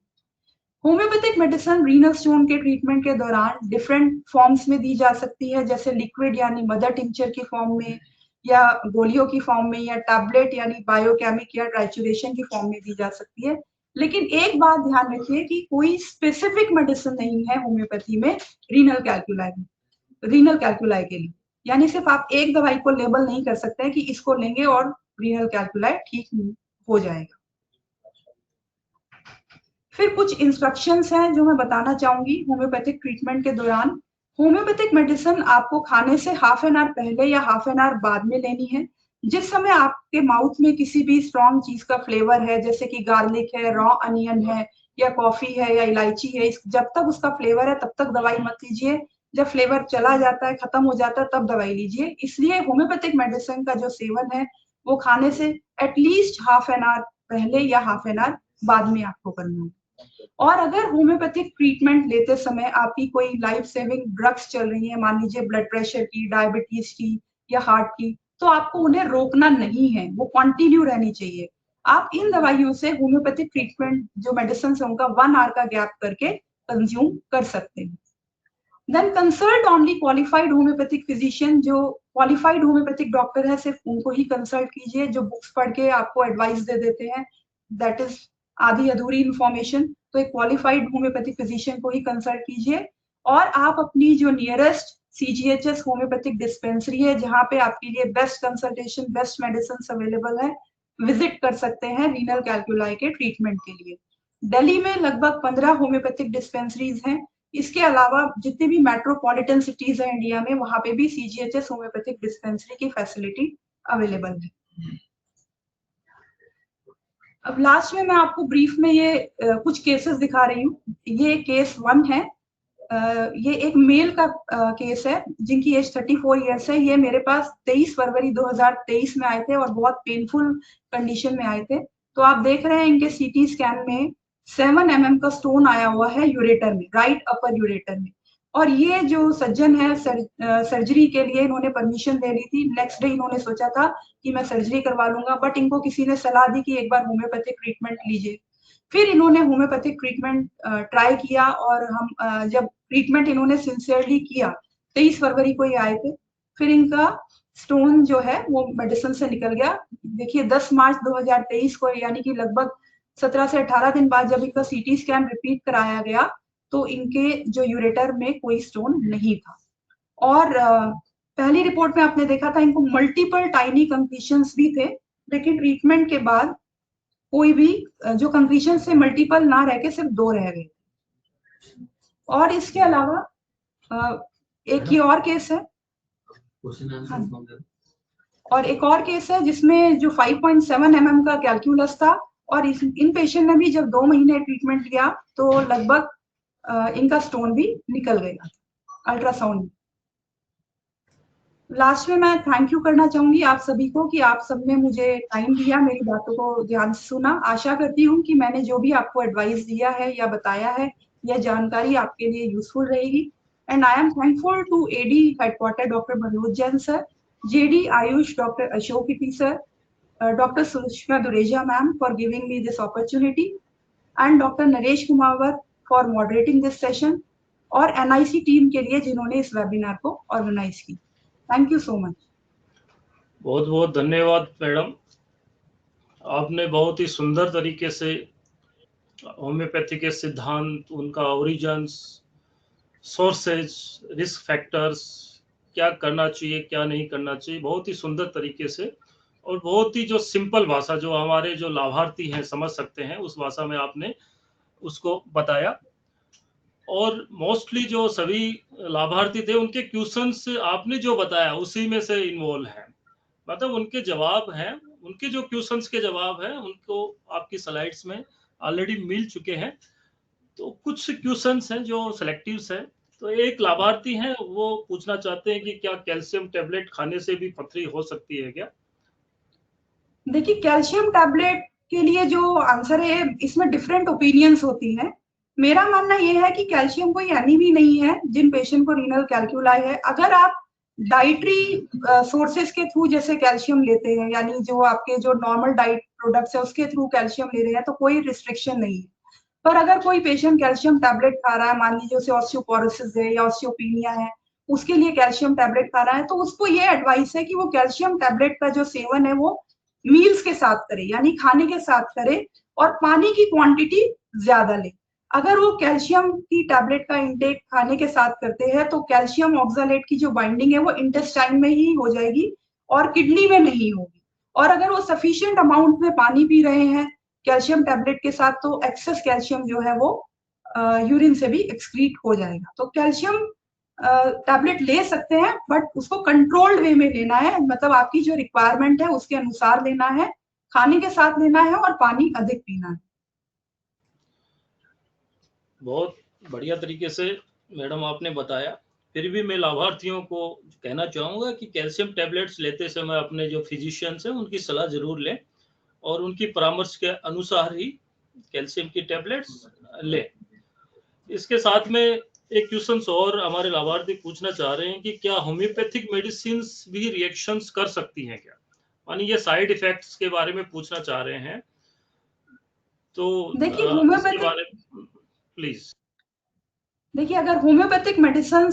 होम्योपैथिक मेडिसिन रीनल स्टोन के ट्रीटमेंट के दौरान डिफरेंट फॉर्म्स में दी जा सकती है, जैसे लिक्विड यानी मदर टिंचर की फॉर्म में, या गोलियों की फॉर्म में, या टैबलेट यानी बायोकेमिक या ट्राइचुरेशन की फॉर्म में दी जा सकती है। लेकिन एक बात ध्यान रखिए कि कोई स्पेसिफिक मेडिसिन नहीं है होम्योपैथी में रीनल कैल्कुलाई के लिए, यानी सिर्फ आप एक दवाई को लेबल नहीं कर सकते कि इसको लेंगे और रीनल कैल्कुलाई ठीक हो जाएगा। फिर कुछ इंस्ट्रक्शंस हैं जो मैं बताना चाहूंगी होम्योपैथिक ट्रीटमेंट के दौरान। होम्योपैथिक मेडिसिन आपको खाने से हाफ एन आवर पहले या हाफ एन आवर बाद में लेनी है। जिस समय आपके माउथ में किसी भी स्ट्रॉन्ग चीज का फ्लेवर है, जैसे कि गार्लिक है, रॉ अनियन है, या कॉफी है, या इलायची है, जब तक उसका फ्लेवर है तब तक दवाई मत लीजिए। जब फ्लेवर चला जाता है, खत्म हो जाता है, तब दवाई लीजिए। इसलिए होम्योपैथिक मेडिसिन का जो सेवन है वो खाने से एटलीस्ट हाफ एन आवर पहले या हाफ एन आवर बाद में आपको करना है। और अगर होम्योपैथिक ट्रीटमेंट लेते समय आपकी कोई लाइफ सेविंग ड्रग्स चल रही है, मान लीजिए ब्लड प्रेशर की, डायबिटीज की या हार्ट की, तो आपको उन्हें रोकना नहीं है, वो कंटिन्यू रहनी चाहिए। आप इन दवाइयों से होम्योपैथिक ट्रीटमेंट जो मेडिसिन है उनका 1 आवर का गैप करके कंज्यूम कर सकते हैं। Then consult only qualified homeopathic physician, जो क्वालिफाइड होम्योपैथिक डॉक्टर है सिर्फ उनको ही कंसल्ट कीजिए, जो बुक्स पढ़ के आपको एडवाइस दे देते हैं दैट इज आधी अधूरी इंफॉर्मेशन। तो एक क्वालिफाइड होम्योपैथिक फिजिशियन को ही कंसल्ट कीजिए। और आप अपनी जो नियरेस्ट सीजीएचएस होम्योपैथिक डिस्पेंसरी है जहाँ पे आपके लिए best consultation, best medicine available है, विजिट कर सकते हैं रीनल कैल्कुलाई के ट्रीटमेंट के लिए। दिल्ली में लगभग 15 होम्योपैथिक डिस्पेंसरीज हैं। इसके अलावा जितनी भी मेट्रोपॉलिटन सिटीज है इंडिया में, वहां पे भी सीजीएचएस होम्योपैथिक डिस्पेंसरी की फैसिलिटी अवेलेबल है। अब लास्ट में मैं आपको ब्रीफ में ये कुछ केसेस दिखा रही हूँ। ये केस 1 है। ये एक मेल का केस है जिनकी एज 34 ईयर्स है। ये मेरे पास 23 फरवरी 2023 में आए थे और बहुत पेनफुल कंडीशन में आए थे। तो आप देख रहे हैं इनके सीटी स्कैन में 7 mm का स्टोन आया हुआ है यूरेटर में, राइट अपर यूरेटर में। और ये जो सज्जन है सर्जरी के लिए इन्होंने परमिशन ले ली थी। नेक्स्ट डे इन्होंने सोचा था कि मैं सर्जरी करवा लूंगा, बट इनको किसी ने सलाह दी कि एक बार होम्योपैथिक ट्रीटमेंट लीजिए। फिर इन्होंने होम्योपैथिक ट्रीटमेंट ट्राई किया, और हम जब ट्रीटमेंट इन्होंने सिंसियरली किया, 23 फरवरी को ये आए थे, फिर इनका स्टोन जो है वो मेडिसिन से निकल गया। देखिए 10 मार्च 2023 को, यानी कि लगभग 17 से 18 दिन बाद जब इनका सीटी स्कैन रिपीट कराया गया तो इनके जो यूरेटर में कोई स्टोन नहीं था। और पहली रिपोर्ट में आपने देखा था इनको मल्टीपल टाइनी कंक्रीशंस भी थे, लेकिन ट्रीटमेंट के बाद कोई भी जो कंक्रीशन से मल्टीपल ना रह के सिर्फ 2 रह गए। और इसके अलावा एक ही और केस है, और एक और केस है जिसमें जो 5.7 mm का कैलकुलस था, और इन पेशेंट ने भी जब 2 महीने ट्रीटमेंट लिया तो लगभग इनका स्टोन भी निकल गया अल्ट्रासाउंड। लास्ट में मैं थैंक यू करना चाहूंगी आप सभी को कि आप सबने मुझे टाइम दिया, मेरी बातों को ध्यान से सुना। आशा करती हूँ कि मैंने जो भी आपको एडवाइस दिया है या बताया है, यह जानकारी आपके लिए यूजफुल रहेगी। and I am thankful to AD headquarter Dr. Manoj Jain sir, JD Ayush Dr. Ashok Iti sir, Dr. Sushma Dureja ma'am for giving me this opportunity, and Dr. Naresh Kumar for moderating this session, और NIC team के लिए जिन्होंने इस webinar को organise की। Thank you so much. बहुत बहुत धन्यवाद मैडम, आपने बहुत ही सुंदर तरीके से होम्योपैथी के सिद्धांत, उनका ओरिजिन्स, सोर्सेज, रिस्क फैक्टर्स, क्या करना चाहिए क्या नहीं करना चाहिए, बहुत ही सुंदर तरीके से और बहुत ही जो सिंपल भाषा, जो हमारे जो लाभार्थी हैं समझ सकते हैं, उस भाषा में आपने उसको बताया। और मोस्टली जो सभी लाभार्थी थे उनके क्वेश्चंस आपने जो बताया उसी में से इन्वॉल्व है, मतलब उनके जवाब हैं, उनके जो क्वेश्चंस के जवाब हैं उनको आपकी स्लाइड्स में ऑलरेडी मिल चुके हैं। तो कुछ क्वेश्चंस हैं जो सिलेक्टिव्स हैं। तो एक लाभार्थी हैं, वो पूछना चाहते हैं कि क्या कैल्शियम टैबलेट खाने से भी पथरी हो सकती है क्या? देखिए, कैल्शियम टैबलेट के लिए जो आंसर है, इसमें डिफरेंट ओपिनियंस होती हैं। मेरा मानना ये है कि कैल्शियम कोई एनीमी नहीं है जिन पेशेंट को रीनल कैल्कुलाई है। अगर आप डाइटरी सोर्सेज के थ्रू जैसे कैल्शियम लेते हैं, यानी जो आपके जो नॉर्मल डाइट प्रोडक्ट्स है उसके थ्रू कैल्शियम ले रहे हैं, तो कोई रिस्ट्रिक्शन नहीं है। पर अगर कोई पेशेंट कैल्शियम टैबलेट खा रहा है, मान लीजिए उसे ऑस्टियोपोरोसिस है या ऑस्टियोपीनिया है, उसके लिए कैल्शियम टैबलेट खा रहा है, तो उसको ये एडवाइस है कि वो कैल्शियम टैबलेट का जो सेवन है वो मील्स के साथ करे, यानी खाने के साथ करे, और पानी की क्वांटिटी ज्यादा ले। अगर वो कैल्शियम की टैबलेट का इंटेक खाने के साथ करते हैं तो कैल्शियम ऑक्सालेट की जो बाइंडिंग है वो इंटेस्टाइन में ही हो जाएगी और किडनी में नहीं होगी। और अगर वो सफिशिएंट अमाउंट में पानी पी रहे हैं कैल्शियम टैबलेट के साथ, तो एक्सेस कैल्शियम जो है वो यूरिन से भी एक्सक्रीट हो जाएगा। तो कैल्शियम टैबलेट ले सकते हैं, बट उसको कंट्रोल्ड वे में लेना है, मतलब आपकी जो रिक्वायरमेंट है उसके अनुसार लेना है, खाने के साथ लेना है और पानी अधिक पीना है। बहुत बढ़िया तरीके से मैडम आपने बताया। फिर भी मैं लाभार्थियों को कहना चाहूँगा कि कैल्शियम टैबलेट्स लेते समय अपने जो फिजिशियंस हैं उनकी सलाह जरूर लें और उनकी परामर्श के अनुसार ही कैल्शियम की टैबलेट्स लें। इसके साथ में एक क्वेश्चन और हमारे लाभार्थी पूछना चाह रहे हैं कि क्या होम्योपैथिक मेडिसिन भी रिएक्शंस कर सकती हैं क्या, यानी ये साइड इफेक्ट्स के बारे में पूछना चाह रहे हैं। तो देखिए, इसके बारे में प्लीज। देखिए, अगर होम्योपैथिक मेडिसिन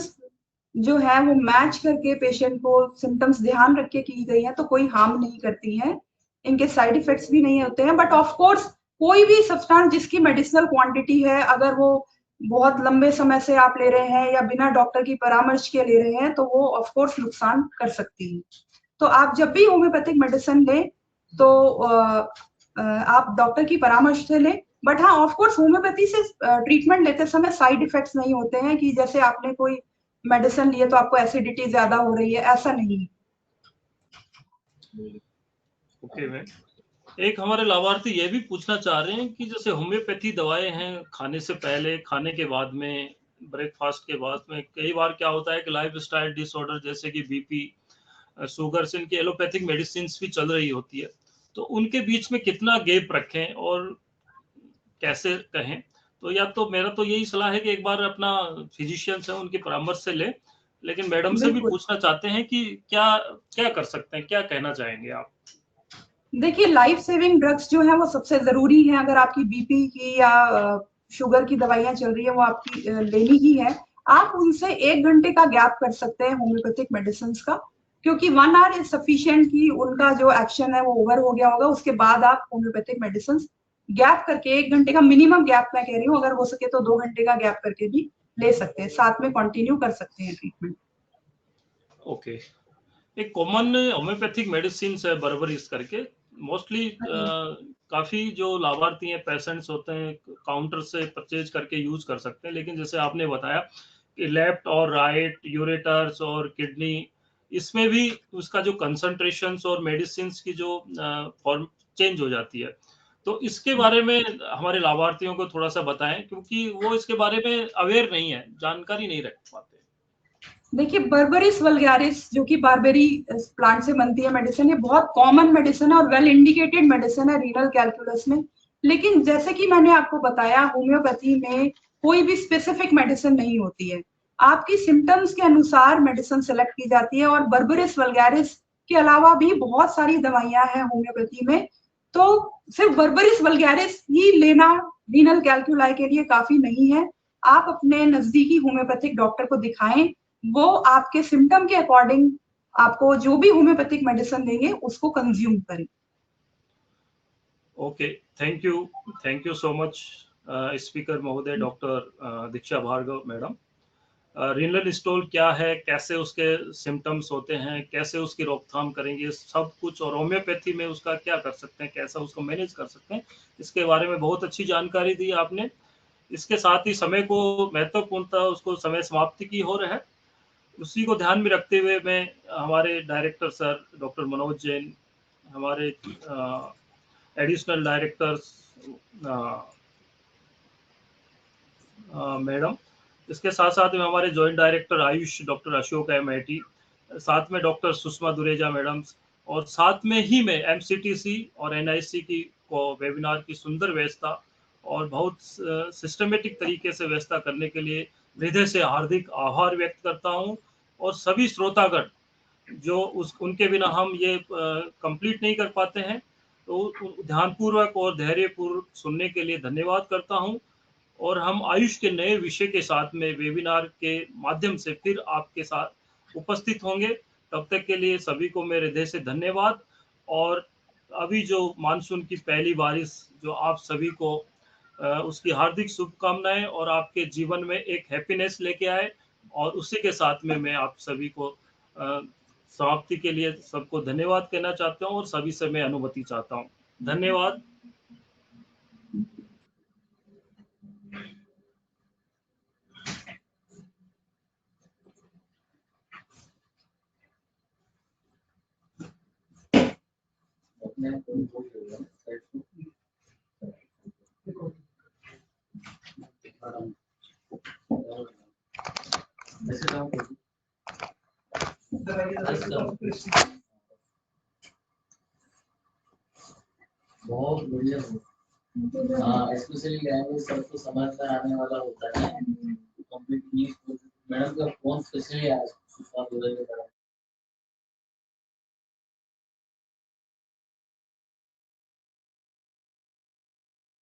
जो है वो मैच करके पेशेंट को सिम्टम्स ध्यान रख के की गई है तो कोई हार्म नहीं करती हैं, इनके साइड इफेक्ट्स भी नहीं होते हैं। बट ऑफ कोर्स कोई भी सब्सटेंस जिसकी मेडिसिनल क्वांटिटी है, अगर वो बहुत लंबे समय से आप ले रहे हैं या बिना डॉक्टर की परामर्श के ले रहे हैं, तो वो ऑफ कोर्स नुकसान कर सकती है। तो आप जब भी होम्योपैथिक मेडिसिन लें तो आप डॉक्टर की परामर्श से लें। बट हाँ, ऑफ कोर्स होम्योपैथी से ट्रीटमेंट लेते समय साइड इफेक्ट्स नहीं होते हैं कि जैसे आपने कोई मेडिसिन लिए तो आपको एसिडिटी ज्यादा हो रही है, ऐसा नहीं। ओके मैम, एक हमारे लाभार्थी ये भी पूछना चाह रहे हैं कि जैसे होम्योपैथी दवाएं हैं, खाने से पहले, खाने के बाद में, ब्रेकफास्ट के बाद में, कई बार क्या होता है कि लाइफ स्टाइल डिसऑर्डर जैसे कि बीपी, शुगर से इनकी एलोपैथिक मेडिसिन भी चल रही होती है, तो उनके बीच में कितना गैप रखें और कैसे कहें। तो या तो मेरा तो यही सलाह है कि एक बार अपना फिजिशियन है उनके परामर्श से ले, लेकिन मैडम से भी पूछना चाहते हैं कि क्या क्या कर सकते हैं, क्या कहना चाहेंगे आप? देखिए, लाइफ सेविंग ड्रग्स जो है वो सबसे जरूरी है। अगर आपकी बीपी की या शुगर की दवाइयां चल रही है, वो आपकी लेनी ही है। आप उनसे 1 घंटे का गैप कर सकते हैं होम्योपैथिक मेडिसिन का, क्योंकि 1 आवर इज सफिशिएंट कि उनका जो एक्शन है वो ओवर हो गया होगा। उसके बाद आप होम्योपैथिक मेडिसिन गैप करके 1 घंटे का मिनिमम गैप मैं कह रही हूँ, अगर हो सके तो 2 घंटे का गैप करके भी ले सकते हैं, साथ में कंटिन्यू कर सकते हैं ट्रीटमेंट। ओके, एक कॉमन होम्योपैथिक मेडिसिन है बर्बरीज करके, मोस्टली काफी जो लाभार्थी हैं, पेशेंट्स होते हैं, काउंटर से परचेज करके यूज कर सकते हैं। लेकिन जैसे आपने बताया कि लेफ्ट और राइट यूरेटर्स और किडनी, इसमें भी उसका जो कंसंट्रेशन और मेडिसिन की जो फॉर्म चेंज हो जाती है। तो इसके बारे में हमारे लाभार्थियों को थोड़ा सा बताएं, क्योंकि वो इसके बारे में अवेयर नहीं है, जानकारी नहीं रख पाते। देखिए, बर्बरीज वल्गारिस जो कि बारबेरी प्लांट से बनती है मेडिसिन, ये बहुत कॉमन मेडिसिन है और वेल इंडिकेटेड मेडिसिन है रीनल कैलकुलस में। लेकिन जैसे कि मैंने आपको बताया, होम्योपैथी में कोई भी स्पेसिफिक मेडिसिन नहीं होती है। आपकी सिम्टम्स के अनुसार मेडिसिन सेलेक्ट की जाती है। और बर्बेरिस वल्गैरिस के अलावा भी बहुत सारी दवाइयां हैं होम्योपैथी में, तो सिर्फ बर्बेरिस वल्गैरिस ही लेना रीनल कैल्कुलाई के लिए काफी नहीं है। आप अपने नजदीकी होम्योपैथिक डॉक्टर को दिखाएं, वो आपके सिम्टम के अकॉर्डिंग आपको जो भी होम्योपैथिक मेडिसिन देंगे उसको कंज्यूम करें। Okay, thank you so much speaker महोदय doctor Diksha Bhargava madam. Renal stone क्या है, कैसे उसके सिम्टम्स होते हैं, कैसे उसकी रोकथाम करेंगे, सब कुछ, और होम्योपैथी में उसका क्या कर सकते हैं, कैसा उसको मैनेज कर सकते हैं, इसके बारे में बहुत अच्छी जानकारी दी आपने। इसके साथ ही समय को महत्वपूर्णता उसको समय समाप्ति की हो रहा है, उसी को ध्यान में रखते हुए मैं हमारे director sir doctor Manoj Jain, हमारे एडिशनल डायरेक्टर्स मैडम, इसके साथ साथ में हमारे joint director Ayush doctor Ashok MIT, साथ में डॉक्टर सुषमा दुरेजा मैडम, और साथ में ही मैं MCTC और NIC की को वेबिनार की सुंदर व्यवस्था और बहुत सिस्टमेटिक तरीके से व्यवस्था करने के लिए हृदय से हार्दिक आभार व्यक्त करता हूं। और सभी श्रोतागण जो उनके बिना हम ये कंप्लीट नहीं कर पाते हैं, तो ध्यानपूर्वक और धैर्यपूर्वक सुनने के लिए धन्यवाद करता हूं। और हम आयुष के नए विषय के साथ में वेबिनार के माध्यम से फिर आपके साथ उपस्थित होंगे। तब तक के लिए सभी को मेरे हृदय से धन्यवाद। और अभी जो मानसून की पहली बारिश जो आप सभी को उसकी हार्दिक शुभकामनाएं, और आपके जीवन में एक हैप्पीनेस लेके आए, और उसी के साथ में मैं आप सभी को समाप्ति के लिए सबको धन्यवाद कहना चाहता हूं और सभी से मैं अनुमति चाहता हूं। धन्यवाद। बहुत बढ़िया। हाँ, स्पेशली लैंग्वेज सबको समझ में आने वाला होता है। कंप्लीट मैडम का फोन स्पेशली आया।